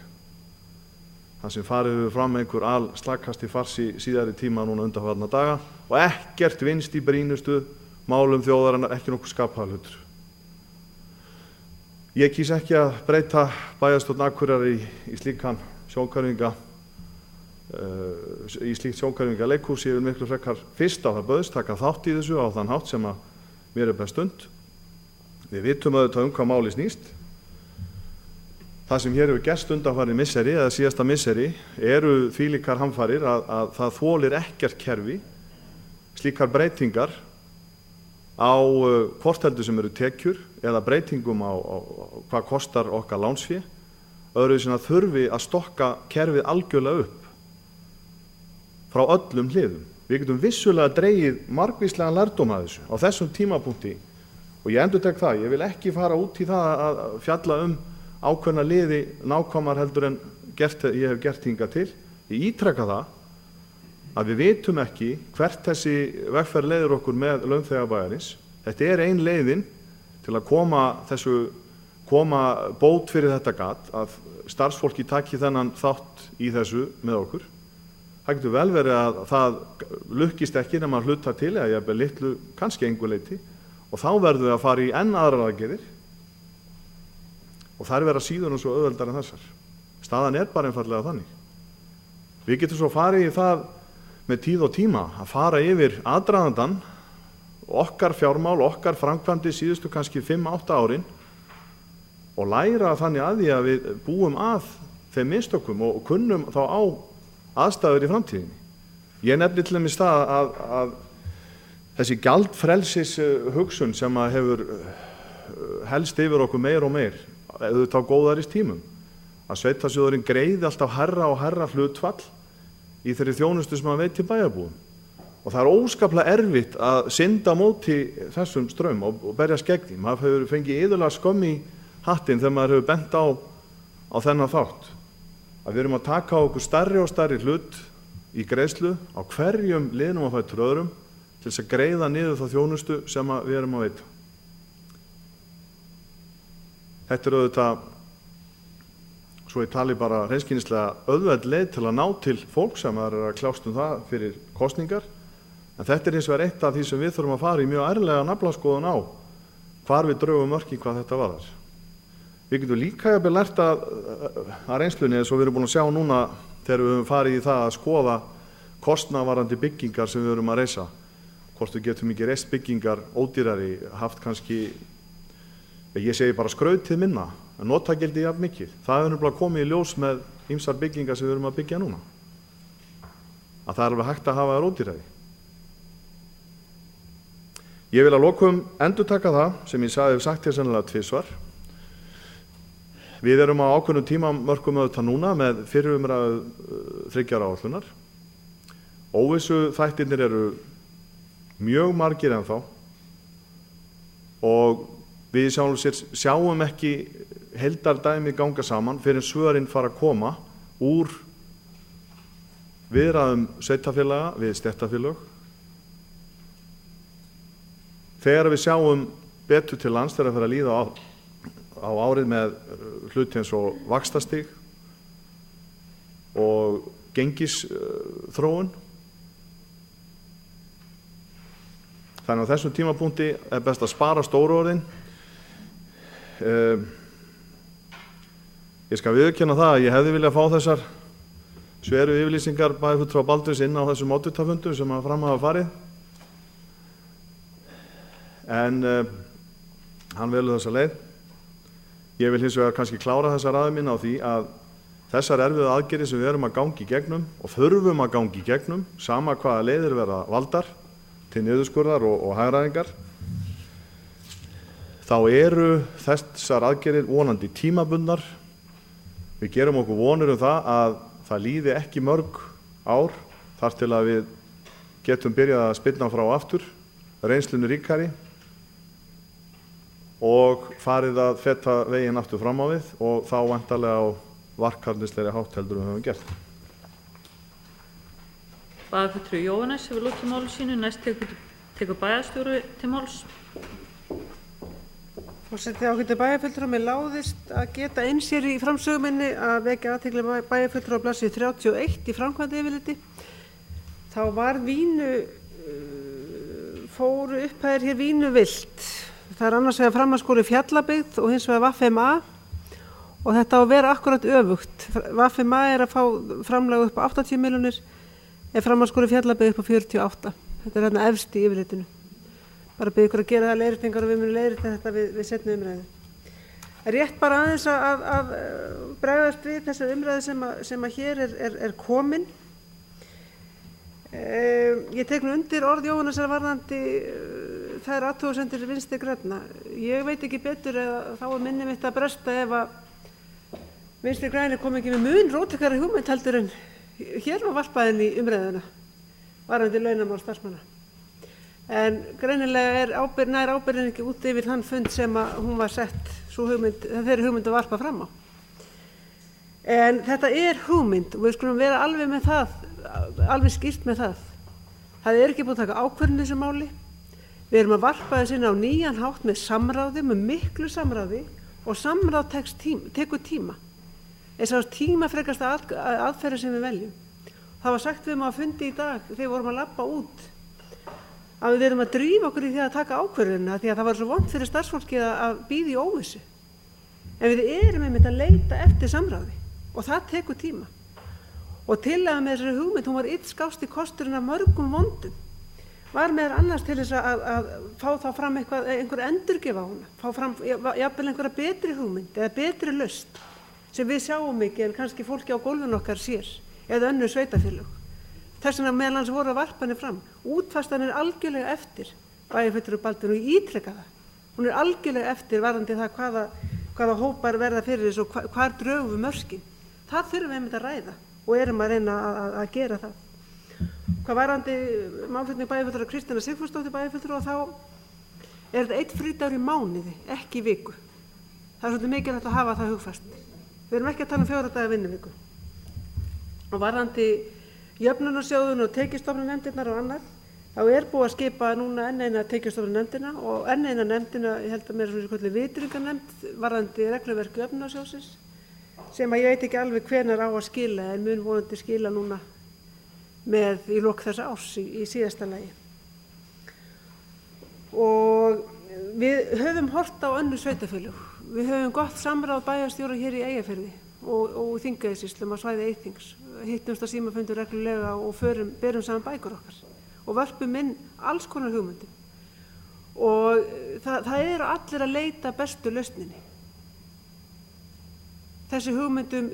Það sem farið við fram einhver slakasti farsi síðari tíma núna undanfarna daga og ekkert vinst í brýnustu málum þjóðarinnar, ekki nokkuð skapaður hlutur. Ég kýs ekki að breyta bæjarstjórn Akureyrar í slíkt sjónhverfinga leikhús. Ég vil miklu frekar fyrst á það bauðst taka þátt í þessu á þann hátt sem að mér best stund. Við vitum auðvitað hvað máli snýst. Það sem hér hefur gerst undanfarið misseri eða síðasta misseri eru þvílíkar hamfarir að það þolir ekkert kerfi slíkar breytingar á hvort heldur sem eru tekjur eða breytingum á hvað kostar okkar lánsfé, öðruvísi en að þurfi að stokka kerfið algjörlega upp frá öllum hliðum. Við getum vissulega dregið margvíslegan lærdóm af þessu á þessum tímapunkti og ég endurtek það, ég vil ekki fara út í það að fjalla ákveðna liði nákvæmar heldur en ég hef gert hingað til. Ég ítreka það að við vitum ekki hvert þessi vegferð leiðir okkur með launþega bæjarins. Þetta ein leiðin til að koma bót fyrir þetta gat, að starfsfólki taki þennan þátt í þessu með okkur. Það getur vel verið að það lukkist ekki nema hluta til eða jafnvel litlu, kannski engu leyti og þá verðum við að fara í enn aðrar aðgerðir og þær vera síður og svo auðveldar en þessar. Staðan bara einfaldlega þannig. Við getum svo farið í það með tíð og tíma að fara yfir aðdragandann, okkar fjármál, okkar framkvæmdi síðustu kannski 5-8 árin og læra þannig að því að við búum að þeim mistökum og kunnum þá á aðstæður í framtíðinni. Ég nefni til dæmis það að þessi gjaldfrelsis hugsun sem að hefur helst yfir okkur meir og meir auðvitað á góðarist tímum, að sveitarsjóðurinn greiði alltaf hærra og hærra hlutfall í þeirri þjónustu sem hann veit til bæjarbúum. Og það óskaplega erfitt að synda móti þessum straum og berjast gegn því. Maður hefur fengið iðulega skömm í hattinn þegar maður hefur bent á þennan þátt. Að við erum að taka á okkur stærri og stærri hlut í greiðslu á hverjum liðnum að fætur öðrum til þess að greiða niður þá þjónustu sem við erum að veita. Þetta auðvitað, svo ég tali bara hreinskilnislega auðveld leið til að ná til fólk sem að kljást það fyrir kosningar. En þetta hins vegar eitt af því sem við þurfum að fara í mjög ærlega naflaskoðun á hvar við draugum mörkin hvað þetta varðar. Við getum líka jafnvel lært að reynslunni eins og við erum búin að sjá núna þegar við höfum farið í það að skoða kostnaðarvarandi byggingar sem við erum að reisa. Hvort við getum ekki reist byggingar ódýrari, haft kannski, ég segi bara skrautið minna, en notagildi jafn mikið. Það hefur nefnilega komið í ljós með ýmsar byggingar sem við erum að byggja núna. Að það alveg hægt að hafa þær ódýrari. Ég vil að lokum endurtaka það sem ég hef sagt hér sennilega tvisvar. Við erum á ákveðnum tímamörkum auðvitað núna með fyrri umræðu 3 ára áætlunar. Óvissu þættirnir eru mjög margir ennþá og við sjáum ekki heildardæmi ganga saman fyrir svörin fara að koma úr viðræðum sveitarfélaga við stéttarfélög. Þegar við sjáum betur til lands þegar að fara að líða á árið með hluti eins og vaxtastig og gengisþróun. Þannig á þessum tímapunkti er best að spara stóru orðin. Ég skal viðurkenna það að ég hefði viljað fá þessar sveru yfirlýsingar bæjarfulltrúa Baldvins inn á þessum oddvitafundum sem að fram hafa farið. En hann velur þessa leið. Ég vil hins vegar kannski klára þessa ræðu mína á því að þessar erfiðu aðgerðir sem við erum að gangi í gegnum og þurfum að gangi í gegnum, sama hvaða leiðir verða valdar til niðurskurðar og hagræðingar, þá eru þessar aðgerðir vonandi tímabundnar. Við gerum okkur vonir það að það líði ekki mörg ár þar til að við getum byrjað að spyrna frá aftur, reynslunni ríkari og farið að feta veginn aftur fram á við og þá væntanlega á varkárnislegri hátt heldur við höfum gert. Bæjarfulltrúi Jóhannes hefur lokið máli sínu. Næst tekur bæjarstjóri til máls. Forseti, ágætu bæjarfulltrúar, mér láðist að geta eins hér í framsögu minni að vekja athygli bæjarfulltrúa á blaðsíðu 31 í framkvæmdayfirliti. Þá var fóru upphæðir hér vínuvillt. Það er annars vegar framhaldsskóli Fjallabyggð og hins vegar VFMA og þetta á að vera akkurat öfugt. VFMA er að fá framlag upp á 80 milljónir en framhaldsskóli Fjallabyggð upp á 48. Þetta er hérna efst í yfirlitinu. Bara byrja ykkur að gera það leiðréttingar og við munum leiðrétta þetta við seinni umræðu. Rétt bara aðeins að bregðast við þessar umræðu sem að hér er komin. Ég tek nú undir orð Jóhannesar varðandi þær athugasemdir Vinstri grænna. Ég veit ekki betur eða þá er minni mitt að bresta ef að Vinstri grænir kom ekki með mun róttækari hugmynd heldur en hér var varpaðin í umræðuna varðandi launamál starfsmanna. En greinilega nær ábyrgðin ekki út yfir þann fund sem að hún var sett, þeirri hugmynd að varpa fram á. En þetta er hugmynd og við skulum vera alveg skýrt með það. Það er ekki búið að taka ákvörðun í þessu máli. Við erum að varpa þessu inn á nýjan hátt með samráði, með miklu samráði og samráð tekur tíma. Eins og tímafrekasta aðferðir sem við veljum. Það var sagt við á fundi í dag þegar við vorum að labba út að við erum að drífa okkur í því að taka ákvörðunina því að það var svo vont fyrir starfsfólkið að bíða í óvissu. En við erum einmitt að leita eftir samráði og það tekur tíma. Og tillaga með þessari hugmynd, hún var illskásti kosturinn af mörgum vondum, var meðal annars til þess að fá þá fram einhver endurgjöf á hana, fá fram jafnvel einhverja betri hugmynd eða betri lausn sem við sjáum ekki en kannski fólki á gólfinu okkar sér eða önnur sveitarfélög. Þess vegna meðal annars voru að varpa henni fram. Útfærslan er algjörlega eftir bæjarfulltrúa Baldvin og ég ítreka það. Hún er algjörlega eftir varðandi það hvaða hópar verða fyrir þessu og hvar drögum við mörkin. Það þurfum við einmitt að ræða og erum að reyna að gera það. Hvað varðandi málflutning bæjarfulltrúa Kristínar Sigfúsdóttir bæjarfulltrúa þá er þetta 1 frídagur í mánuði, ekki í viku. Það er svolítið mikilvægt að hafa það hugfast. Við erum ekki að tala um 4 daga vinnuviku. Og varðandi jöfnunarsjóðun og tekjustofnunefndirnar og annað, þá er búið að skipa núna enn eina tekjustofnunefndina og enn eina nefndina, ég held að mér er svona vitringarnefnd varðandi regluverk jöfnunarsjóðsins sem að ég veit ekki alveg hvenær á að skila en mun vonandi skila núna í lok þessa árs í síðasta lagi. Og við höfum horft á önnur sveitarfélög. Við höfum gott samráð bæjarstjóra hér í Eyjafirði og Þingeyjarsýslum á svæði Eyþings. Hittumst að símafundur reglulega og berum saman bækur okkar og vörpum inn alls konar hugmyndum. Og það eru allir að leita bestu lausninni. Þessi hugmyndum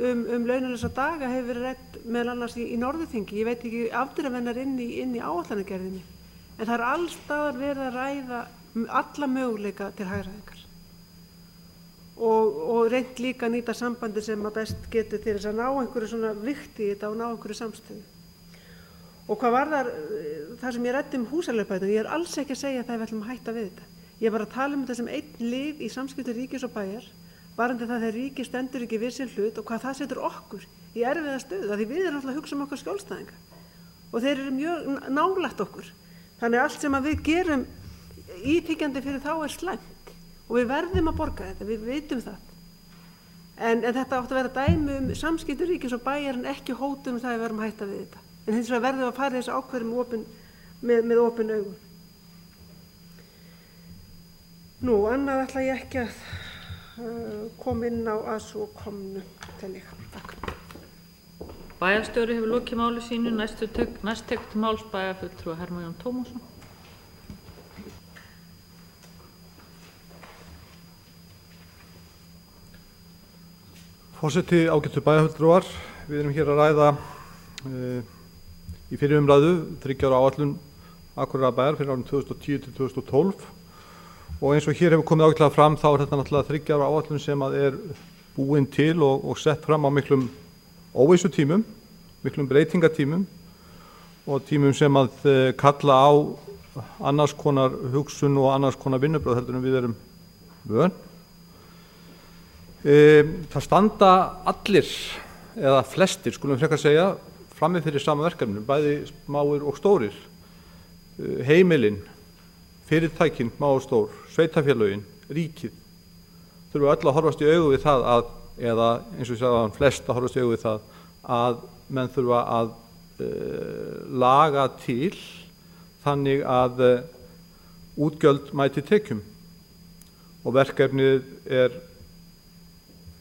launalausa daga hefur verið rædd meðal annars í Norðurþingi. Ég veit ekki afdrifennar inn í áætlanagerðinni. En það alls staðar verið að ræða alla möguleika til hagræðingar. Og reynt líka að nýta sambandi sem að best getur til þess að ná einhverju svona vikti í þetta og ná einhverju samstöðu. Og hvað varðar það sem ég ræddi húsaleigubætur, ég alls ekki að segja það við ætlum að hætta við þetta. Ég bara að tala þetta sem einn lið í samskiptum ríkis og bæjar, varðandi það þegar ríkið stendur ekki við sinn hlut og hvað það setur okkur í erfiða stöðu, því við erum alltaf að hugsa okkar skjólstæðinga og þeir eru mjög nálægt okkur. Þannig allt sem að við gerum íþykjandi fyrir þá slæmt og við verðum að borga þetta, við vitum það. En þetta átti að vera dæmi samskiptum ríkis og bæjar en ekki hótum það að við verum að hætta við þetta. En hins vegar verðum að fara þessu ákvörðum með opin augum. Nú, annað ætla ég ekki að koma inn á að svo komnu til ég. Takk. Bæjarstjóri hefur lokið máli sínu, næst tekur til máls bæjarfulltrúi Hermann Jón Tómasson. Forseti, ágætu bæjarfulltrúar, við erum hér að ræða í fyrri umræðu 3 ára áætlun Akureyrarbæjar fyrir árin 2010 til 2012 og eins og hér hefur komið ágætlega fram þá þetta náttúrulega 3 ára áætlun sem að búin til og sett fram á miklum óvissu tímum, miklum breytingatímum og tímum sem að kalla á annars konar hugsun og annars konar vinnubrögð heldur en við erum vön. Það standa allir, eða flestir skulum frekar segja, frammi fyrir sama verkefnum, bæði smáir og stórir. Heimilin, fyrirtækin, smá og stór, sveitarfélögin, ríkið, þurfa öll að horfast í augu við það að, eða eins og ég sagði að flest að horfast í augu við það, að menn þurfa að laga til þannig að útgjöld mæti tekjum. Og verkefnið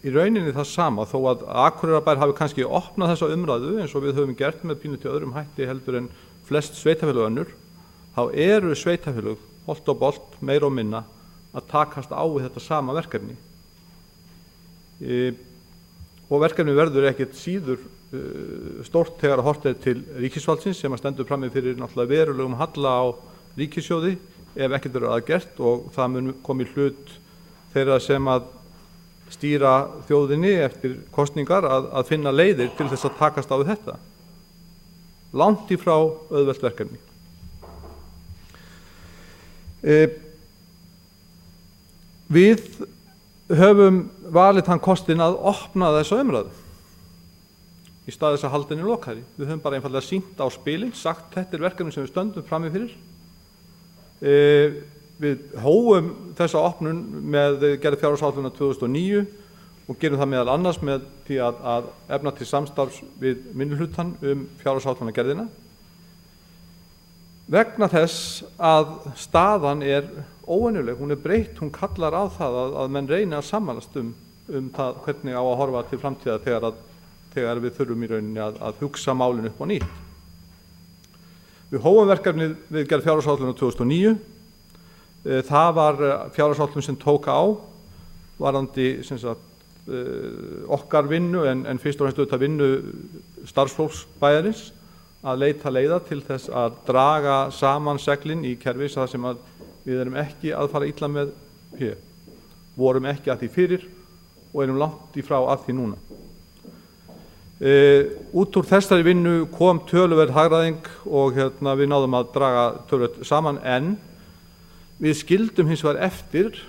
í rauninni það sama, þó að Akureyrarbær hafi kannski opnað þessa umræðu eins og við höfum gert með pínulítið öðrum hætti heldur en flest sveitarfélög önnur, þá eru sveitarfélög holt og bolt, meira og minna, að takast á við þetta sama verkefni. Og verkefni verður ekkert síður stórt þegar að horft til ríkisvaldsins sem að stendur frammi fyrir náttúrulega verulegum halla á ríkissjóði ef ekkert verður að gert og það mun koma í hlut þeirra sem að stýra þjóðinni eftir kosningar að finna leiðir til þess að takast á við þetta. Langt í frá auðvelt verkefni. Við höfum valið þann kostin að opna þessa umræðu í stað þess að halda henni lokaðri. Við höfum bara einfallega sýnt á spilin, sagt þetta verkefni sem við stöndum frammi fyrir. Við hófum þessa opnun með gerð fjárhagsáætlunar 2009 og gerum það meðal annars með því að efna til samstarfs við minnihlutann fjárhagsáætlunargerðina. Vegna þess að staðan óvenjuleg, hún breytt, hún kallar á það að menn reyni að sammælast það hvernig á að horfa til framtíðar þegar við þurfum í rauninni að hugsa málin upp á nýtt. Við hófum verkefnið við gerð fjárhagsáætlunar 2009. Það var fjárhagsáætlun sem tók á varðandi okkar vinnu en fyrst og fremst auðvitað vinnu starfsfólks bæjarins að leita leiða til þess að draga saman seglin í kerfi þar sem að við erum ekki að fara illa með hér. Vorum ekki að því fyrir og erum langt í frá að því núna. Út úr þessari vinnu kom töluverð hagræðing og við náðum að draga töluvert saman en við skildum hins vegar eftir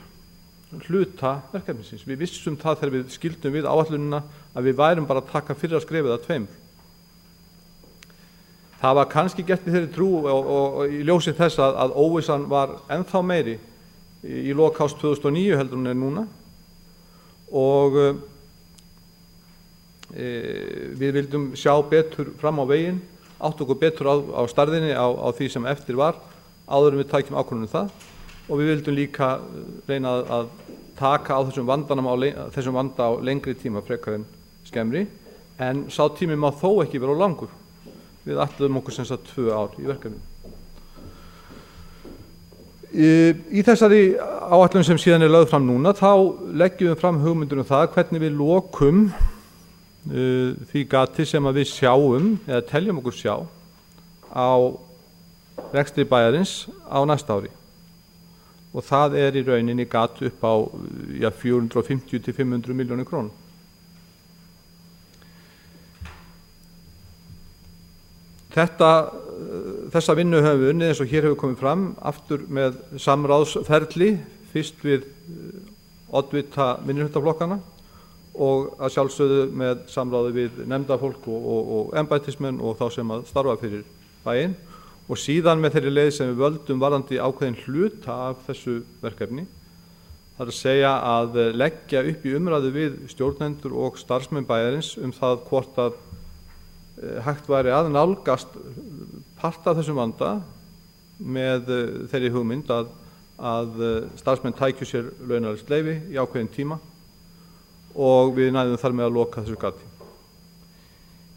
hluta verkefnisins. Við vissum það þegar við skildum við áætlunina að við værum bara að taka fyrra skrefið að 2. Það var kannski gert í þeirri trú og í ljósi þess að óvissan var ennþá meiri í lok árs 2009 heldur hún núna og við vildum sjá betur fram á veginn, átt okkur betur á stærðinni á því sem eftir var áður en við tækjum ákvörðun það og við vildum líka reyna að taka á þessum vanda á lengri tíma frekar en skemmri en sá tími má þó ekki vera langur. Við ætluðum okkur 2 ár í verkefninu. Í þessari áætlun sem síðan lögð fram núna þá leggjum við fram hugmyndir það hvernig við lokum því gati sem að við sjáum eða teljum okkur sjá á rekstri bæjarins á næsta ári og það í rauninni gat upp á 450 til 500 milljónir krónur. Þessa vinnu höfum við unnið eins og hér hefur komið fram aftur með samráðsferli, fyrst við oddvita minnihlutaflokkana og að sjálfsögðu með samráði við nefndafólk og embættismenn og þá sem að starfa fyrir bæinn og síðan með þeirri leið sem við völdum varðandi ákveðin hluta af þessu verkefni. Það að segja að leggja upp í umræðu við stjórnendur og starfsmenn bæjarins það hvort að hægt væri að nálgast part af þessum vanda með þeirri hugmynd að starfsmenn tækju sér launalaust leyfi í ákveðin tíma og við næðum þar með að loka þessu gati.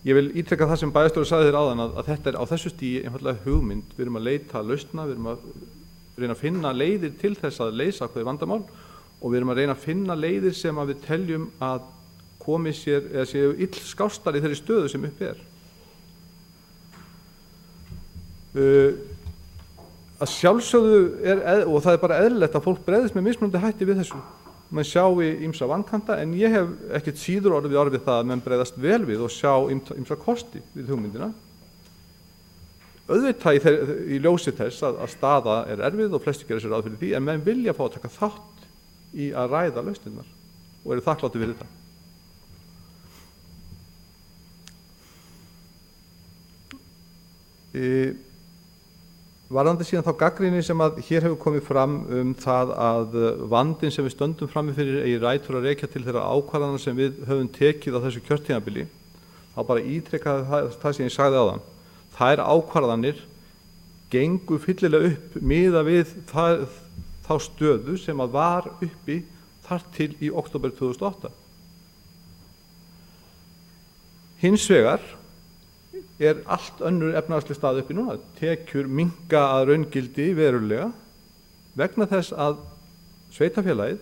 Ég vil ítrekka það sem bæjarstjóri sagði þér áðan að þetta á þessu stigi einfaldlega hugmynd. Við erum að leita lausna, við erum að reyna að finna leiðir til þess að leysa ákveðið vandamál og við erum að reyna að finna leiðir sem að við teljum að komi sér eða séu illskástar í þeirri stöðu sem uppi Að sjálfsögðu og það bara eðlilegt að fólk bregðist með mismunandi hætti við þessu. Menn sjái ýmsa vankanta en ég hef ekkert síður orðið það að menn bregðast vel við og sjá ýmsa kosti við hugmyndina. Auðvitað í ljósi þess að staða erfið og flestir gera sér ráð fyrir því en menn vilja fá að taka þátt í að ræða lausnirnar og eru þakklátir fyrir þetta. Varðandi síðan þá gagnrýni sem að hér hefur komið fram það að vandinn sem við stöndum frammi fyrir eigi rætur að rekja til þeirra ákvarðana sem við höfum tekið á þessu kjörtímabili, þá bara ítreka það sem ég sagði áðan. Þær ákvarðanir gengu fyllilega upp miða við þá stöðu sem að var uppi þar til í október 2008. Hins vegar allt önnur efnahagsleg staða uppi núna. Tekjur minnka að raungildi verulega vegna þess að sveitarfélagið,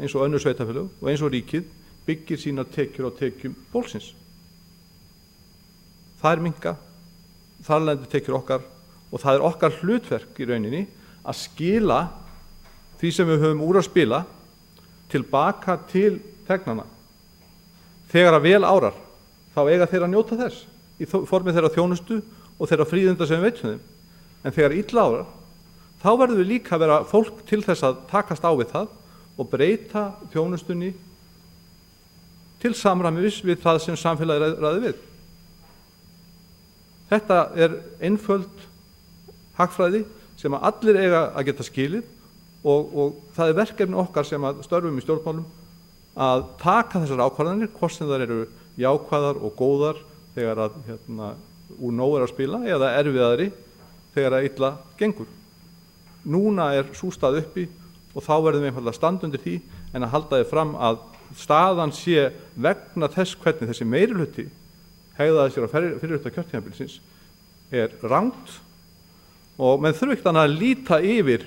eins og önnur sveitarfélag og eins og ríkið, byggir sínar tekjur á tekjum fólksins. Það minnka, þar lendir tekjur okkar og það okkar hlutverk í rauninni að skila því sem við höfum úr að spila tilbaka til þegnana. Þegar að vel árar, þá eiga þeir að njóta þess í formi þeirra þjónustu og þeirra fríðinda sem við veitum þeim. En þegar illa árar, þá verðum við líka að vera fólk til þess að takast á við það og breyta þjónustunni til samræmis við það sem samfélagið ræði við. Þetta einföld hagfræði sem að allir eiga að geta skilið og það verkefni okkar sem að störfum í stjórnmálum að taka þessar ákvarðanir, hvort sem þær eru jákvæðar og góðar þegar að úr nóg að spila eða erfiðari þegar að illa gengur. Núna sú stað uppi og þá verðum við einfaldlega að standa undir því en að halda þið fram að staðan sé vegna þess hvernig þessi meirihluti hegðaði sér á fyrrihluta kjörtímabilsins rangt og menn þurfi ekkert annað að líta yfir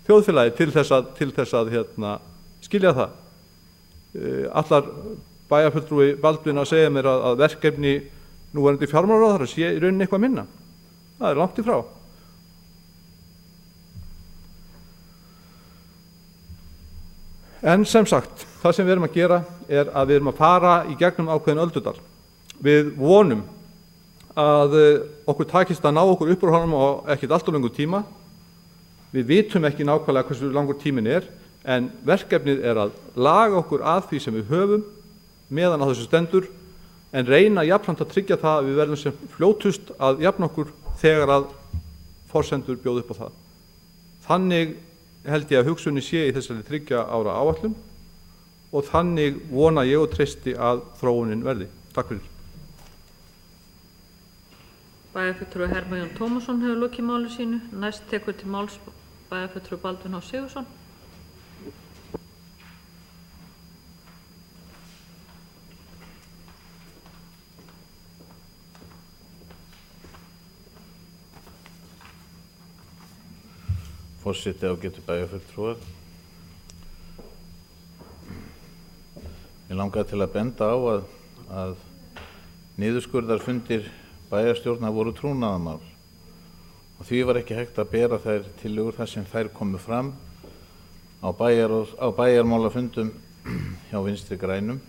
þjóðfélagi til þess að skilja það. Allar bæjarfulltrúi Baldvin að segja mér að verkefni núverandi fjármálaráðherra sé í rauninni eitthvað minna. Það langt í frá. En sem sagt, það sem við erum að gera að við erum að fara í gegnum ákveðin öldudal. Við vonum að okkur takist að ná okkur upp úr honum á ekkert allt of langur tíma. Við vitum ekki nákvæmlega hversu langur tíminn en verkefnið að laga okkur að því sem við höfum meðan á þessu stendur en reyna jafnframt að tryggja það að við verðum sem fljótust að jafna okkur þegar að forsendur bjóða upp á það. Þannig held ég að hugsunin sé í þessari 3 ára áætlun og þannig vona ég og treysti að þróunin verði. Takk fyrir. Bæjarfulltrúi Hermann Jón Tómasson hefur lokið máli sínu. Næst tekur til máls bæjarfulltrúi Baldvin H. Sigurðsson. Forseti ágætu bæjarfulltrúar. Ég langaði til að benda á að niðurskurðarfundir bæjarstjórnar voru trúnaðarmál og því var ekki hægt að bera þær tillögur þar sem þær komu fram á bæjarmálafundum hjá Vinstri grænum.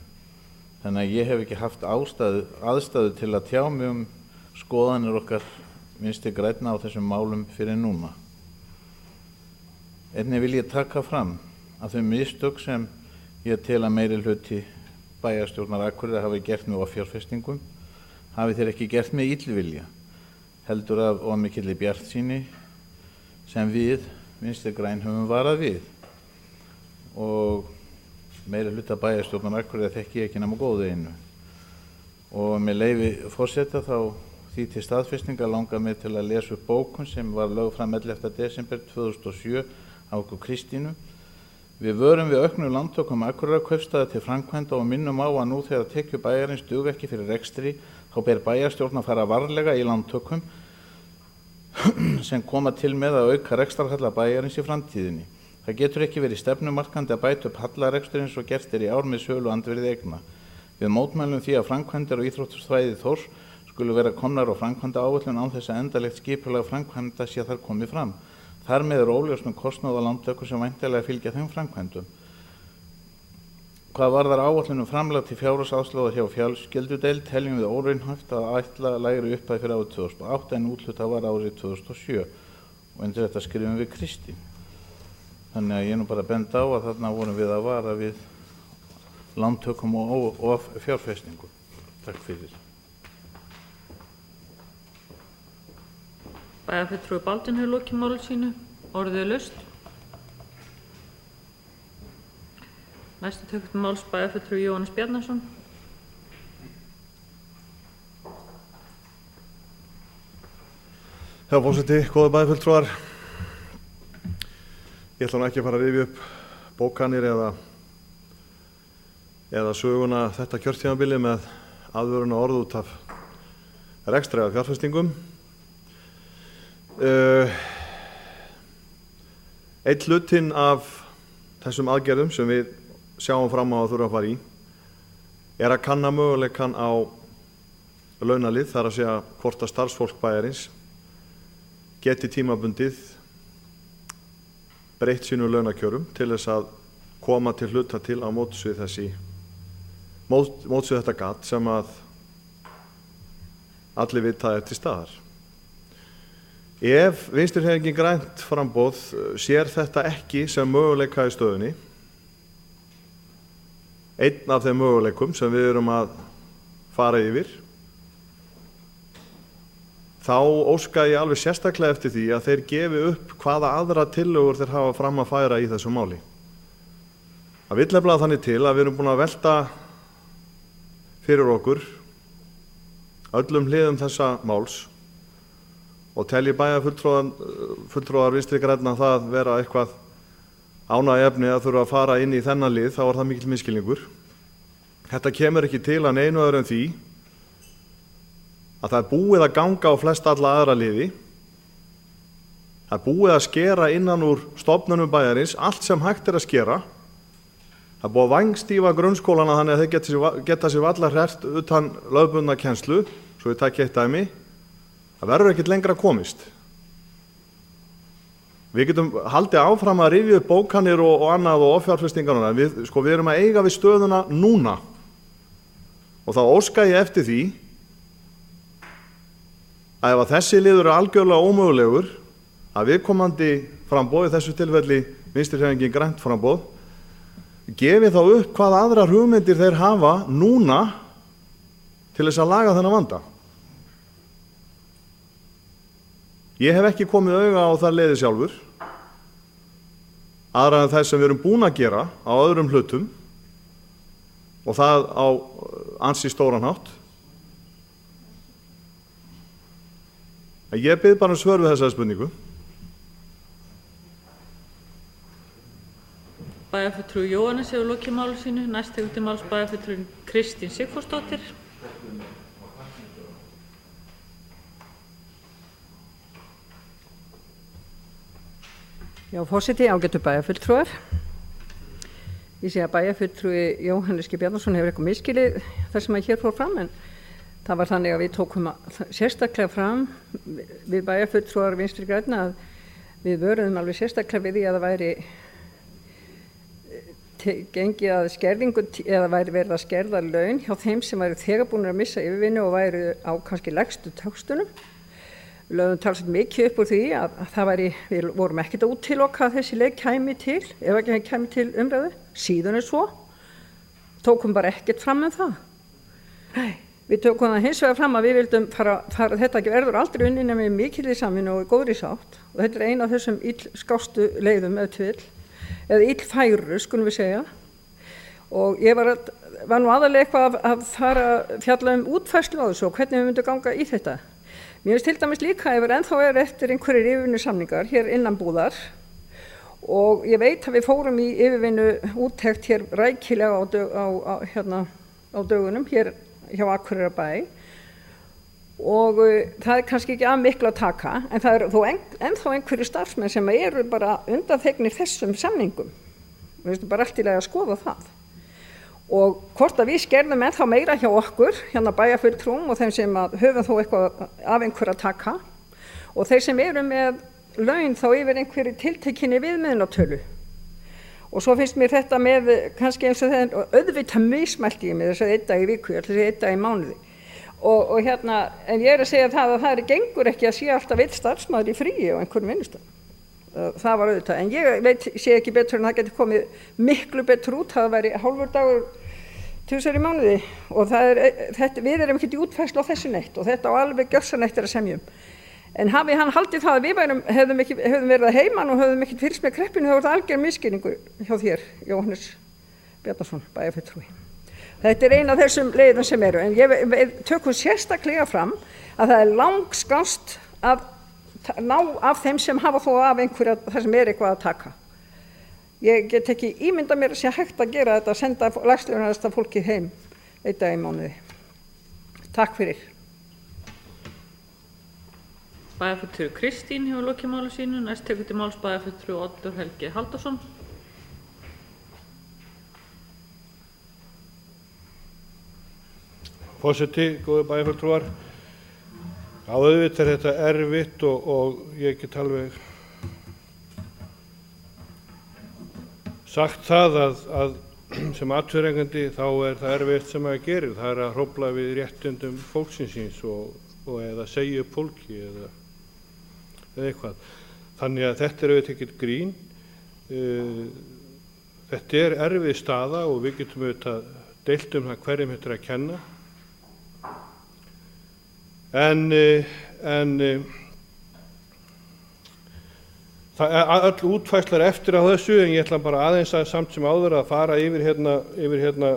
Þannig að ég hef ekki haft aðstæðu til að tjá mig skoðanir okkar Vinstri grænna á þessum málum fyrir núna. Einnig vil ég taka fram að þau mistök sem ég tel að meiri hluti bæjarstjórnar Akureyrar hafi gert með offjárfestingum hafi þeir ekki gert með illvilja, heldur af mikilli bjartsýni sem við Vinstri græn höfum varað við. Og meiri hluta bæjarstjórnar Akureyrar þekki ég ekki nema góðu einu. Og með leyfi forseta þá því til staðfestinga langar mig til að lesa upp bókun sem var lögð fram 11. desember 2007 af okkur Kristínu. Við vörum við auknum lántökum Akureyrarkaupstaðar til framkvæmda og minnum á að nú þegar tekjur bæjarins duga ekki fyrir rekstri, þá ber bæjarstjórn að fara varlega í lántökum sem koma til með að auka rekstrarhalla bæjarins í framtíðinni. Það getur ekki verið stefnumarkandi að bæta upp hallarekstur eins og gert í ár með sölu andvirði eigna. Við mótmælum því að framkvæmdir á íþróttasvæði Þórs skulu vera komnar á framkvæmda áætlun án þess að endalegt skipulag framkvæmda sé þar komið fram. Þar með óljóst kostnað og lántökur sem væntanlega fylgja þeim framkvæmdum. Hvað varðar áætlun framlag til fjárhagsaðstoðar hjá fjölskyldudeild teljum við óraunhæft að ætla lægri upphæð fyrir árið 2008 en úthlutað var árið 2007 og undir þetta skrifum við Kristín. Þannig að ég bara benda á að þarna vorum við að vara við lántökum og fjárfestingum. Takk fyrir. Bæjarfulltrúi Baldvin hefur lokið máli sínu. Orðið laust. Næstu tekur til máls bæjarfulltrúi Jóhannes Bjarnason. Herra forseti, góðir bæjarfulltrúar. Ég ætla nú ekki að fara að rifja upp bókanir eða söguna þetta kjörtímabili með aðvörun og orð út af rekstri eða fjárfestingum. Einn hlutinn af þessum aðgerðum sem við sjáum fram á að þurfa að fara í er að kanna möguleikann á launalið, þar að segja hvort að starfsfólk bæjarins geti tímabundið breytt sínu launakjörum til þess að koma til hluta til á móts við þetta gat sem að allir vita er til staðar. Ef Vinstri-hreyfingin grænt framboð sér þetta ekki sem möguleika í stöðunni, einn af þeim möguleikum sem við erum að fara yfir, þá óska ég alveg sérstaklega eftir því að þeir gefi upp hvaða aðra tillögur þeir hafa fram að færa í þessu máli. Það vill nefnilega þannig til að við erum búin að velta fyrir okkur öllum hliðum þessa máls og telji bæjarfulltrúar Vinstri grænna það vera eitthvað ánægjuefni að þurfa að fara inn í þennan lið, þá er það mikill misskilningur. Þetta kemur ekki til að neinu öðru en því að það er búið að ganga á flest alla aðra liði. Það er búið að skera innan úr stofnunum bæjarins allt sem hægt er að skera. Það er búið að vængstífa grunnskólana þannig að þeir geta sér varla hrært utan lögbundna kennslu, svo ég takk eitt dæmi. Það verður ekkert lengra komist. Við getum haldið áfram að rifja upp bókanir og annað og offjárfestingarna. Við erum að eiga við stöðuna núna. Og þá óska ég eftir því að ef að þessi liður er algjörlega ómögulegur, að viðkomandi framboð, í þessu tilfelli Vinstri-hreyfingin grænt framboð, gefi þá upp hvaða aðrar hugmyndir þeir hafa núna til þess að laga þennan vanda. Ég hef ekki komið auga á það leiði sjálfur, aðra en þess sem við erum búin að gera á öðrum hlutum og það á ansi stóran hátt. Ég bið bara svör við þessari spurningu. Bæjarfulltrúi Jóhannes hefur lokið máli sínu. Næst tekur til máls bæjarfulltrúi Kristín Sigfúsdóttir. Já, forseti, ágætu bæjarfulltrúar. Ég sé að bæjarfulltrúi Jóhannes G. Bjarnason hefur eitthvað misskilið þar sem að hér fór fram, en Það var þannig að við tókum sérstaklega fram við bæjarfulltrúar Vinstri grænna að við vöruðum alveg sérstaklega við því að það væri gengið að skerðingu eða væri verið að skerða laun hjá þeim sem væri þegar búin að missa yfirvinnu og væri á kannski lægstu töxtunum. Við lögðum talsveit mikið upp úr því að það væri, við vorum ekkert að útiloka að þessi leið kæmi til, ef ekki kæmi til umræðu, síðan svo, tókum bara ekkert fram með það. Nei. Við tókum það hins vegar fram að við vildum fara þetta ekki verður aldrei unnið með mikilli samvinnu og góðri sátt og þetta er eina af þessum illskástu leiðum eða illfæru, skulum við segja. Og ég var nú aðalega eitthvað að fara fjalla útfærslu á þessu og hvernig við myndum ganga í þetta. Mér finnst til dæmis líka ef ennþá eftir einhverjir yfirvinnusamningar hér innan búðar og ég veit að við fórum í yfirvinnu úttekt hér rækilega á dögunum hér hjá Akureyrarbæ og það er kannski ekki að miklu að taka en það þó ennþá einhverju starfsmenn sem eru bara undanþegnir þessum samningum. Við veistum bara allt í lagi að skoða það. Og hvort að við skerðum ennþá meira hjá okkur, hérna bæjarfulltrúum og þeim sem höfum þó eitthvað af einhverju að taka og þeir sem eru með laun þá yfir einhverju tiltekinni viðmiðunartölu. Og svo finnst mér þetta með kannski eins og þegar auðvitað mismælti ég með þess að 1 dag í viku, ég ætla að segja 1 dag í mánuði. Og en ég að segja það að það gengur ekki að sé alltaf einn starfsmaður í fríi á einhverjum vinnustað. Það var auðvitað, en ég sé ekki betur en það geti komið miklu betur út, það væri hálfur dagur 2 í mánuði og við erum ekki í útfærslu á þessu neitt og þetta á alveg gjörsanlegt að semjum. En hafi hann haldið það að við hefðum verið að heiman og hefðum ekki fylgst með kreppinu, þá var það algjör misskilningur hjá þér, Jóhannes Bjarnason, bæjarfulltrúi. Þetta er eina af þessum leiðum sem eru, en við tökum sérstaklega fram að það er langskast að ná af þeim sem hafa þó af einhverja þar sem er eitthvað að taka. Ég get ekki ímynda mér að sé hægt að gera þetta, að senda lægstlaunasta fólki heim 1 dag í mánuði. Takk fyrir. Bæjarfulltrúi Kristín hefur lokið máli sínu. Næst tekur til máls bæjarfulltrúi Oddur Helgi Halldórsson. Forseti, góðir bæjarfulltrúar. Já, auðvitað er þetta erfitt og ég get alveg sagt það að sem atvinnurekandi þá er það erfitt sem maður gerir. Það er að hrófla við réttindum fólksins síns og eða segja upp fólki eða eitthvað. Þannig að þetta er auðvitað ekkert grín. Þetta er erfið staða og við getum auðvitað deilt það hverjum þetta er að kenna. En það er öll útfærslar eftir á þessu, en ég ætla bara aðeins að samt sem áður að fara yfir hérna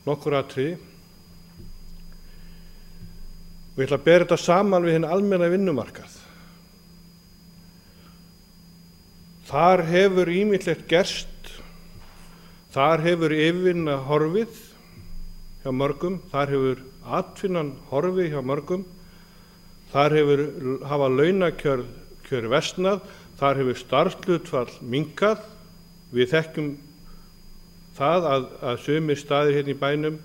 nokkur atriði. Og ég ætla að bera þetta saman við hinn almenna vinnumarkað. Þar hefur ýmislegt gerst, þar hefur yfirvinna horfið hjá mörgum, þar hefur atvinnan horfið hjá mörgum, þar hafa launakjör versnað, þar hefur starfshlutfall minnkað. Við þekkjum það að sumir staðir hérna í bænum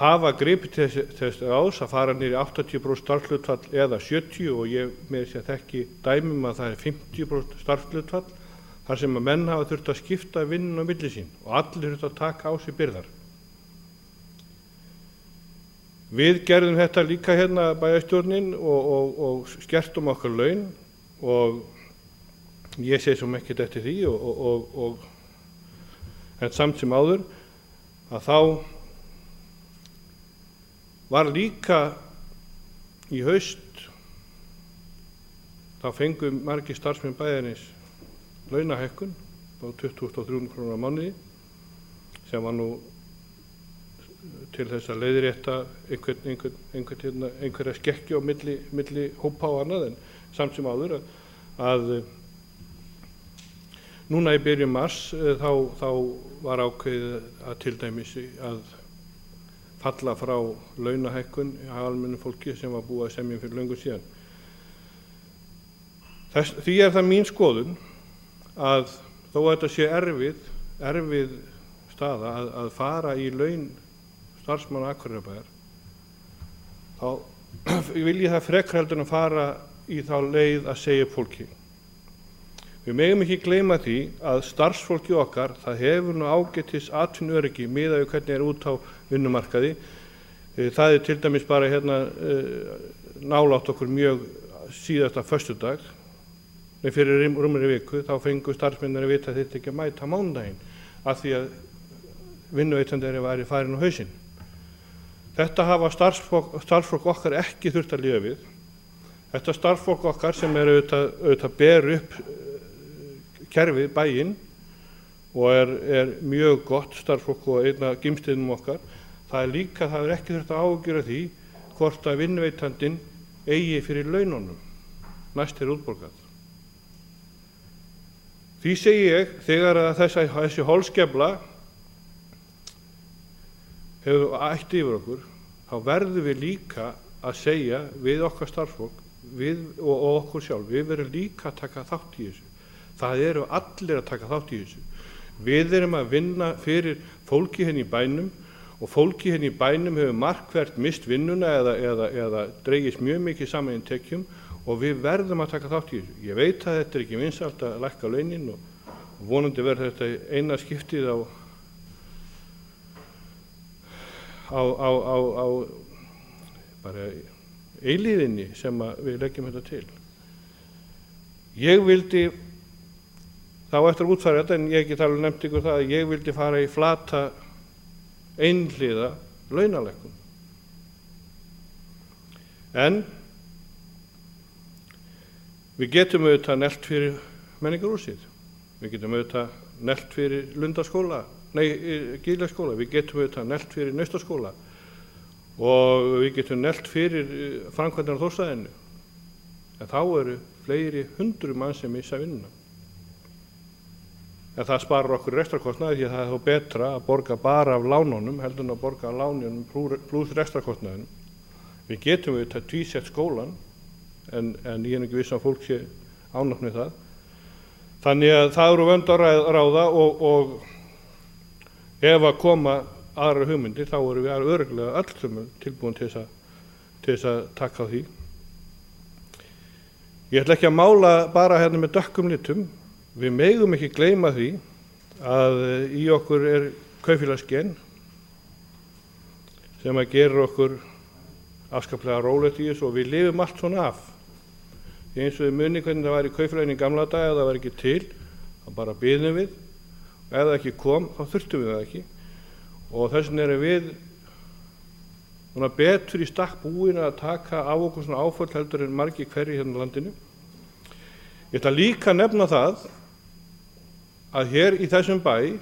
hafa gripið til þess ás að fara niður í 80% starfshlutfall eða 70% og ég með þess að þekki dæmum að það er 50% starfshlutfall þar sem að menn hafa þurft að skipta vinnun á milli sín og allir þurft að taka á sig byrðar. Við gerðum þetta líka hérna bæjarstjórnin og skertum okkar laun og ég segi svo ekkert eftir því en samt sem áður að þá var líka í haust þá fengum margir starfsmenn bæjarins launahækkun á 20.300 krónur á mánuði sem var nú til þess að leiðrétta einhverja skekkju á milli hópa og annað, en samt sem áður að núna í byrjun mars þá var ákveðið að til dæmis að falla frá launahækkun á almennu fólki sem var búið að semja fyrir löngu síðan. Því er það mín skoðun að þó að þetta sé erfið staða að fara í laun starfsmanna Akureyrarbæjar, þá vil ég það frekar heldur en að fara í þá leið að segja upp fólki. Við megum ekki gleyma því að starfsfólki okkar, það hefur nú ágætis atvinnuöryggi miðað við hvernig út á vinnumarkaði. Það til dæmis bara nálægt okkur mjög síðasta föstudag, fyrir rúmri viku, þá fengu starfsmennir að vita að þetta ekki að mæta mánudaginn af því að vinnuveitandi væri farin á hausinn. Þetta hafa starfsfólk okkar ekki þurft að lifa við. Þetta starfsfólk okkar sem auðvitað ber upp kerfið bæinn og er mjög gott starfsfólk og einn af gimsteinum okkar, það er ekki þurft að ágjöra því hvort að vinnuveitandinn eigi fyrir laununum næst er útborgað. Því segi ég, þegar að þessi holskefla hefur ætt yfir okkur, þá verðum við líka að segja við okkar starfsfólk og okkur sjálf, við verðum líka að taka þátt í þessu. Það eru allir að taka þátt í þessu. Við erum að vinna fyrir fólki hérna í bænum og fólki hérna í bænum hefur markvert mist vinnuna eða dregist mjög mikið saman í tekjum og við verðum að taka þátt í þessu. Ég veit að þetta er ekki vinsælt að lækka launin og vonandi verður þetta eina skiptið á bara eilíðinni sem við leggjum þetta til. Ég vildi þá eftir að útfæra þetta, en ég get alveg nefnt ykkur það að ég vildi fara í flata einhliða launalækkun. En við getum auðvitað nelt fyrir menningarhúsið, við getum auðvitað nelt fyrir Gíglaskóla, við getum auðvitað nelt fyrir Naustaskóla og við getum nelt fyrir framkvæmdina á Þórshöfða, en þá eru fleiri 100 manns sem missa vinnuna. En það sparar okkur rekstrarkostnaði því að það er þó betra að borga bara af lánunum heldur en að borga af lánunum pluss rekstrarkostnaðinum. Við getum auðvitað tvísett skólan, en ég er ekki viss að fólk sé ánægt með það. Þannig að það eru vönd að ráða og ef að koma aðra hugmyndir þá erum við örugglega öll tilbúin til þess að taka á því. Ég ætla ekki að mála bara hérna með dökkum litum. Við megum ekki gleyma því að í okkur er kaupfélagsgen sem að gera okkur afskaplega rólegt í þessu og við lifum allt svona af. Eins og við muni hvernig það var í kaupfélaginu í gamla daga, það var ekki til, þá bara biðum við. Ef það ekki kom, þá þurftum við það ekki. Og þess vegna erum við betur í stakk búin að taka á okkur svona áföll heldur en margir hverjir hérna á landinu. Ég ætla líka að nefna það að hér í þessum bæ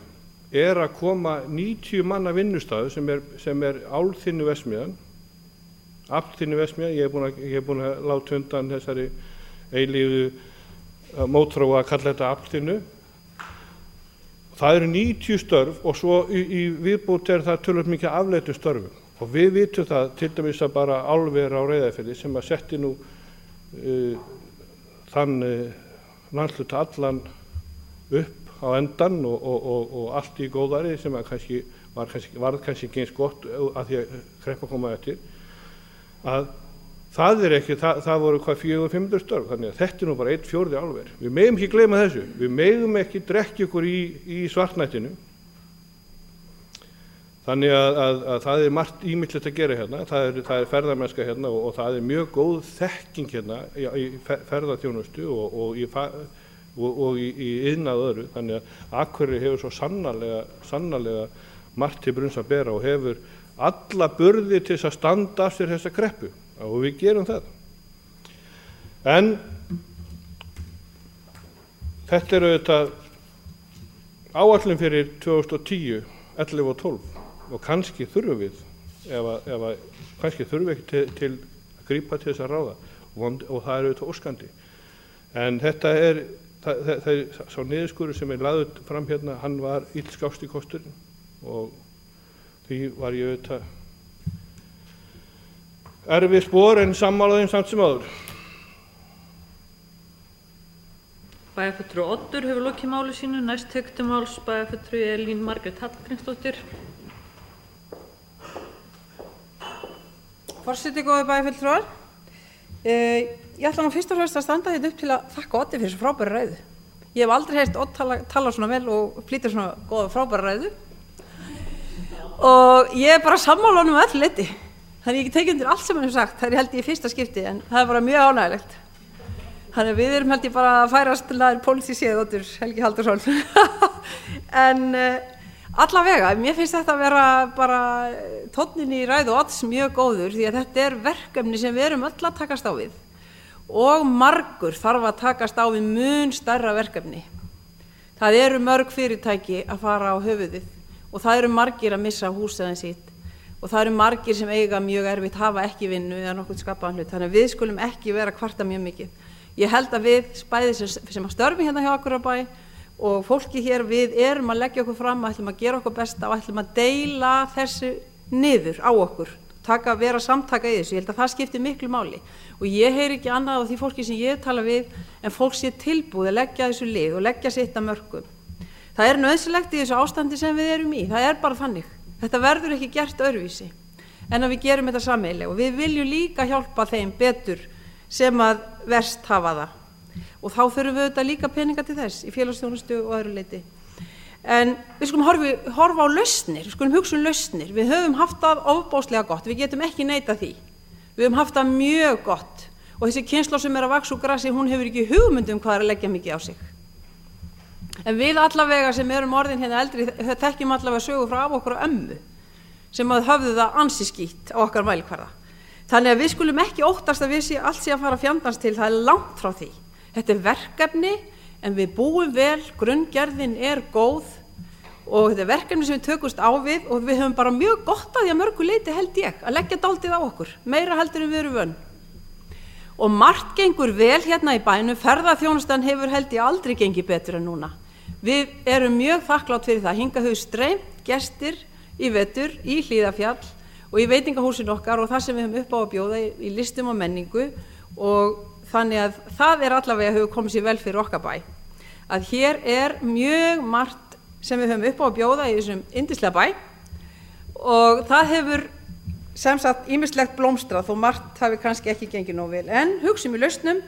er að koma 90 manna vinnustaður sem er álþynnuverksmiðjan, aflþynnuverksmiðjan, ég er búin að láta undan þessari eilífu mótþróa að kalla þetta aflþynnu. Það eru 90 störf og svo í viðbót er það töluvert mikið afleiddum störfum. Og við vitum það til dæmis að bara álver á Reyðarfirði sem að setti nú þann landshluta allan upp á endan og allt í góðæri sem að varð kannski ekki eins gott að því að kreppa koma eftir, að það er ekki, það voru hvað 400-500 störf, þannig að þetta er nú bara 1/4 álver. Við megum ekki gleyma þessu, við megum ekki drekkja okkur í svartnættinu. Þannig að það er margt ýmislegt að gera hérna, það er ferðamennska hérna og það er mjög góð þekking hérna í ferðaþjónustu og í iðnað öðru. Þannig að Akureyri hefur svo sannarlega margt til brunns að bera og hefur alla burði til þess að standa af sér þessa kreppu og við gerum það. En þetta er auðvitað áætlun fyrir 2010, 11 og 12. Og kannski þurfum við, kannski þurfum við ekki til að grípa til þess að ráða og það er auðvitað óskandi. En þetta er sá niðurskurður sem er lagður fram hérna, hann var illskásti kosturinn og því var ég auðvitað erfið spor en sammálaðum samt sem áður. Bæjarfulltrúi Oddur hefur lokið máli sínu, næst tekur til máls bæjarfulltrúi Elín Margrét Hallgrímsdóttir. Forseti, góðir bæjarfulltrúar. Ég ætla nú fyrst og fremst að standa hérna upp til að þakka Oddi fyrir þessu frábæra ræðu. Ég hef aldrei heyrt Odd tala svona vel og flytja svona góða frábæra ræðu. Og ég er bara sammála honum öll leyti. Þannig ég tekið undir allt sem hann hefur sagt. Það er held ég í fyrsta skipti, en það er bara mjög ánægilegt. Þannig að við erum held ég bara að færast til að pólitískt séð Oddur Helgi Halldórsson. En allavega, mér finnst þetta að vera bara tónninn í ræðu Odds mjög góður, því að þetta er verkefni sem við erum öll að takast á við. Og margur þarf að takast á við mun stærra verkefni. Það eru mörg fyrirtæki að fara á höfuðið og það eru margir að missa húsnæðið sitt og það eru margir sem eiga mjög erfitt, hafa ekki vinnu eða nokkurn skapaðan hlut. Þannig að við skulum ekki vera að kvarta mjög mikið. Ég held að við bæði sem að störfum hérna hjá Akureyrarbæ og fólki hér, við erum að leggja okkur fram, ætlum að gera okkur besta og ætlum að deila þessu niður á okkur, vera samtaka í þessu. Ég held að það skiptir miklu máli og ég heyri ekki annað á því fólki sem ég tala við en fólk sé tilbúið að leggja þessu lið og leggja sitt að mörkum. Það er nauðsynlegt í þessu ástandi sem við erum í, það er bara þannig. Þetta verður ekki gert öðruvísi en að við gerum þetta sameiginlega og við viljum líka hjálpa þeim betur sem að verst hafa það. Og þá þurfum við auðvitað líka peninga til þess í félagsþjónustu og öðru leyti. En við skulum horfa á lausnir, við skulum hugsa lausnir. Við höfum haft það ofboðslega gott, við getum ekki neitað því. Við höfum haft það mjög gott og þessi kynslóð sem er að vaxa úr grasi, hún hefur ekki hugmynd hvað er að leggja mikið á sig. En við allavega sem erum orðin hérna eldri, þekkjum allavega sögu frá af okkur og ömmu sem að höfðu það ansi skítt á okkar mælikvarða. Þannig að við skulum ekki óttast að allt sé að fara fjandans til, það er langt frá því. Þetta er verkefni en við búum vel, grunngerðin er góð og þetta er verkefni sem við tökumst á við og við höfum bara mjög gott að því að mörgu leyti held ég að leggja dálítið á okkur, meira heldur en við erum vön. Og margt gengur vel hérna í bænum, ferðaþjónustan hefur held ég aldrei gengið betur en núna. Við erum mjög þakklátt fyrir það, hingað hefur streymt gestir í vetur, í Hlíðarfjall og í veitingahúsinu okkar og það sem við höfum upp á að bjóða í listum og menningu og þannig að það er allavega hefur komið sér vel fyrir okkar bæ. Að hér er mjög margt sem við höfum upp á að bjóða í þessum yndislega bæ og það hefur sem sagt ýmislegt blómstrað þó margt hafi kannski ekki gengið nóg vel. En hugsum í lausnum,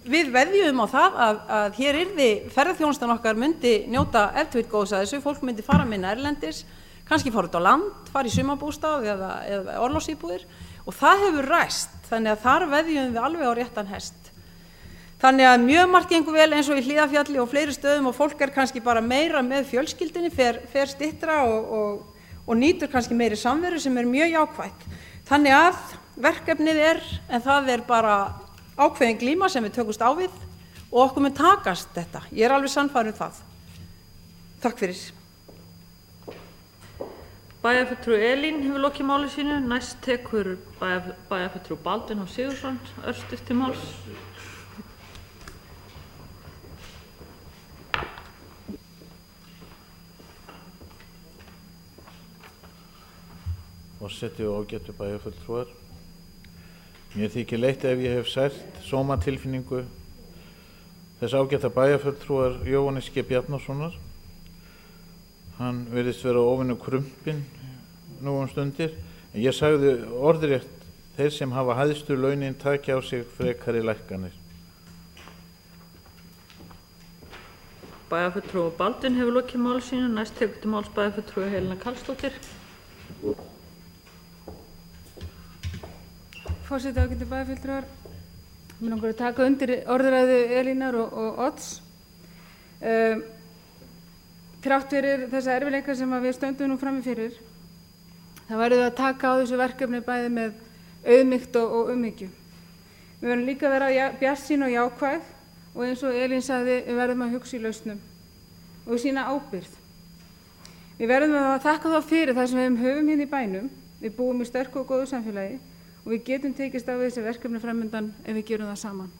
við veðjum á það að hér yrði ferðaþjónustan okkar myndi njóta ef-til-vill góðs að þessu, fólk myndi fara minna erlendis, kannski fara út á land, fara í sumarbústað eða orlofsíbúðir og það hefur ræst, þannig að þar veðjum við alveg á réttan hest. Þannig að mjög margt gengur vel eins og í Hlíðarfjalli og fleiri stöðum og fólk er kannski bara meira með fjölskyldinni, fer styttra og nýtur kannski meiri samveru sem er mjög jákvætt. Þannig að verkefnið en það er bara ákveðin glíma sem við tökumst á við og okkur mun takast þetta. Ég er alveg sannfærð það. Takk fyrir. Bæjarfulltrúi Elín hefur lokið máli sínu, næst tekur bæjarfulltrúi Baldvin H. Sigurðsson örstutt til máls. Forseti og ágætu bæjarfulltrúar. Mér þykir leitt ef ég hef sært sómatilfinningu þess ágæta bæjarfulltrúar Jóhannes G. Bjarnasonar. Hann virðist vera óvinnu krumpinn nú stundir, en ég sagði orðrétt þeir sem hafa hæðstu launin taki á sig frekari lækkanir. Bæjarfulltrúi Baldvin hefur lokið máli sínu, næst tekur til máls bæjarfulltrúi Helena Karlsdóttir. Forseti, ágætu bæjarfulltrúar, mér langar að taka undir orðræðu Elínar og Odds. Þrátt fyrir þessa erfiðleika sem við stöndum nú frammi fyrir, það verður að taka á þessu verkefni bæði með auðmýkt og umhyggju. Við verðum líka að vera bjartsýn og jákvæð og eins og Elín sagði, við verðum að hugsa í lausnum og sýna ábyrgð. Við verðum að þakka þá fyrir það sem við höfum hérna í bænum. Við búum í sterku og góðu samfélagi og við getum tekist á við þessi verkefni framundan ef við gerum það saman.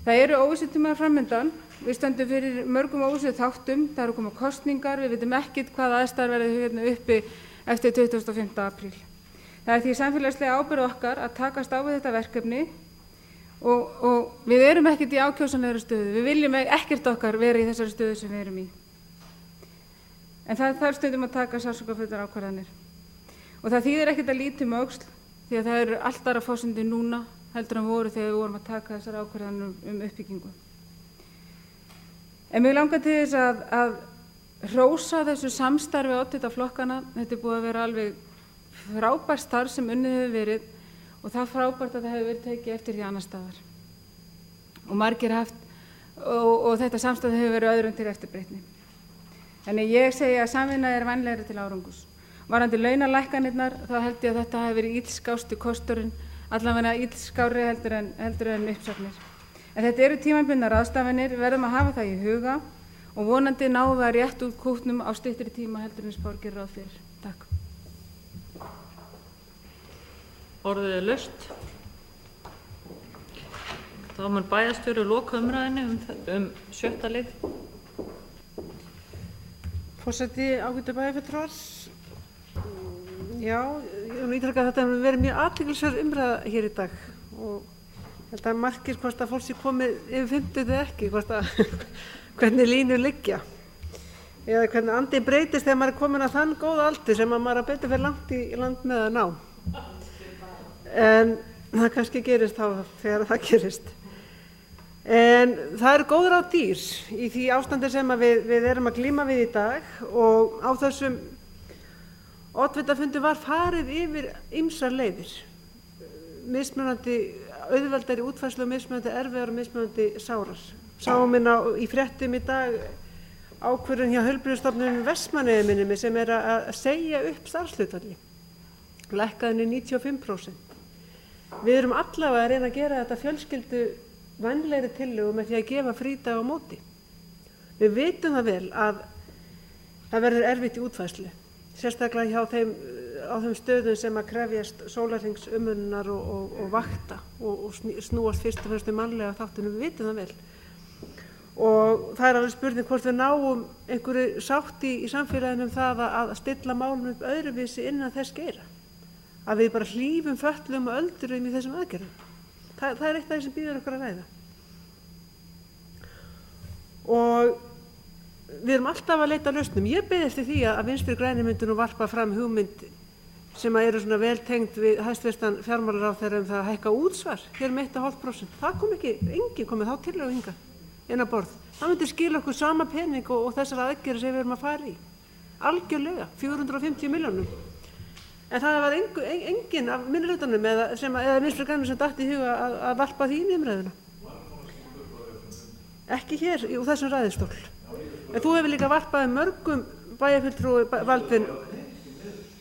Það eru óvissutímar framundan, við stöndum fyrir mörgum óvissu þáttum, það eru koma kosningar, við vitum ekkert hvað aðstæður verður hérna uppi eftir 25. apríl. Það er því samfélagslega ábyrgð okkar að takast á við þetta verkefni og við erum ekkert í ákjósanlegri stöðu, við viljum ekkert okkar vera í þessari stöðu sem við erum í. En það þarf stundum að taka sársaukafullar ákvarðanir. Og það þýðir ekkert að líta um öxl því að það eru allt aðra forsendur núna heldur en voru þegar við vorum að taka þessar ákvarðanir uppbyggingu. En mig langar til þess að hrósa þessu samstarfi oddvita flokkana. Þetta búið að vera alveg frábært starf sem unnið hefur verið og það frábært að það hefur verið tekið eftir því annar staðar. Og margir haft, og þetta samstarf hefur verið öðrum til eftirbreytni. Þannig ég segi að samvinna vænlegri til árangus. Varðandi launalækkanirnar, þá held ég að þetta hafi verið illskástu kosturinn, allavega illskári heldur en uppsagnir. En þetta eru tímabundnar ráðstafanir, við verðum að hafa það í huga og vonandi náum við að rétt úr kútnum á styttri tíma heldur en spár gerir ráð fyrir. Takk. Orðið er laust. Þá mun bæjarstjóri loka umræðinni um 7. lið. Forseti, ágætu bæjarfulltrúar. Já, ég ítreka að þetta hefur verið mjög athyglisverð umræða hér í dag og þetta markir hvort að fólk sé komið yfir 50 eða ekki, hvernig línur liggja eða hvernig andinn breytist þegar maður er komin að þann góða aldur sem að maður að betur fyrir langt í land með að ná. En það kannski gerist þá þegar það gerist. En það eru góð ráð dýr í því ástandi sem að við erum að glíma við í dag og á þessum oddvitafundi var farið yfir ýmsar leiðir, mismunandi auðveldari útfærslu og mismunandi erfiðar og mismunandi sárar. Sáum í fréttum í dag ákvörðun hjá Heilbrigðisstofnunin Vestmannaeyja minnir mig sem er að segja upp starfshlutfalli, lækkaðinni 95%. Við erum allavega að reyna að gera þetta fjölskyldu vænlegri tillögu með því að gefa frídag á móti. Við vitum það vel að það verður erfitt í útfærslu, sérstaklega hjá þeim stöðum sem að krefjast sólarhringsumönnunar og vakta og snúast fyrst og fremst mannlega þáttunum, við vitum það vel. Og það er alveg spurning hvort við náum einhverju sátt í samfélaginu það að stilla málum upp öðruvísi innan þess geira. Að við bara hlífum föllum og öldurum í þessum aðgerðum. Það er eitt af því sem býður okkur að ræða. Og við erum alltaf að leita lausnum. Ég beið eftir því að Vinstri grænir myndu nú varpa fram hugmynd sem eru svona vel tengd við hæstvirtan fjármálaráðherra það að hækka útsvar hér 1,5%. Það kom ekki, enginn komið þá tillögu hingað inn á borð. Það myndi skila okkur sama pening og þessar aðgerðir sem við erum að fara í. Algjörlega, 450 milljónum. En það var enginn af minnihlutanum eða Vinstri grænir sem datt í huga að varpa því inn í umræðuna. Ekki hér úr þessum ræðustól. En þú hefur líka varpað mörgum bæjarfulltrúi Baldvin,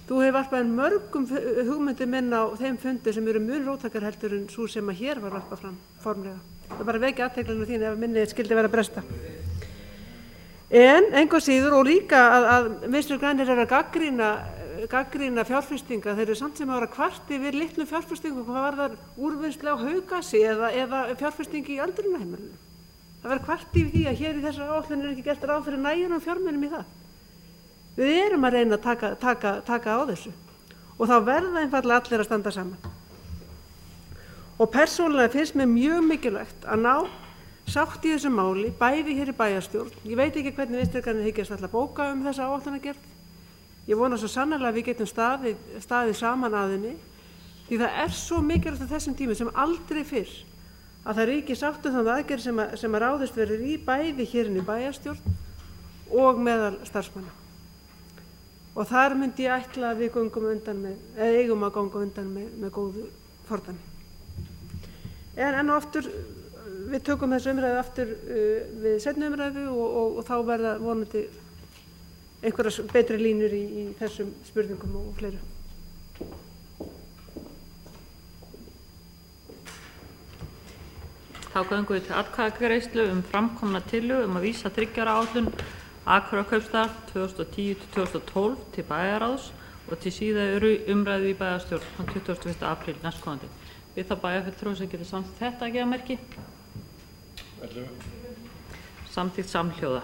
þú hefur varpað mörgum hugmyndum inn á þeim fundi sem eru mun róttækar heldur en sú sem að hér var varpað fram formlega. Það er bara að vekja athyglingu þín ef minnið skildi vera að bresta. En engu að síður og líka að Vinstri grænir eru að gagnrýna fjárfestinga, þeir eru samt sem að vera kvart yfir litlum fjárfestingum, hvað var þar úrvinnslu á Haugasi eða fjárfestingi í öldrunarheimilinu. Það verður kvart yfir því að hér í þessari áætlun ekki gert ráð fyrir nægjanlegum fjármunum í það. Við erum að reyna að taka á þessu og þá verða einfaldlega allir að standa saman. Og persónulega finnst mér mjög mikilvægt að ná sátt í þessu máli, bæði hér í bæjarstjórn. Ég veit ekki hvernig Vinstri grænir hyggjast ætla að bóka þessa áætlunargerð. Ég vona svo sannarlega að við getum staðið saman að henni, því það er svo mikilvægt á þessum tímum sem aldrei fyrr að það ríki sátt þann aðgerð sem að ráðist verður í bæði hér inn í bæjarstjórn og meðal starfsmanna. Og þar myndi ég ætla að við eigum að ganga undan með góðu fordæmi. En enn og aftur, við tökum þessu umræðu aftur við seinni umræðu og þá verða vonandi einhverjar betri línur í þessum spurningum og fleiru. Þá göngum við til atkvæðagreiðslu framkomna tillögu að vísa 3 ára áætlun Akureyrarkaupstaðar 2010-2012 til bæjarráðs og til síðari umræðu í bæjarstjórn 21. apríl næstkomandi. Við það bæjarfulltrúi sem getur samþykkt þetta að gefa merki. Samþykkt samhljóða.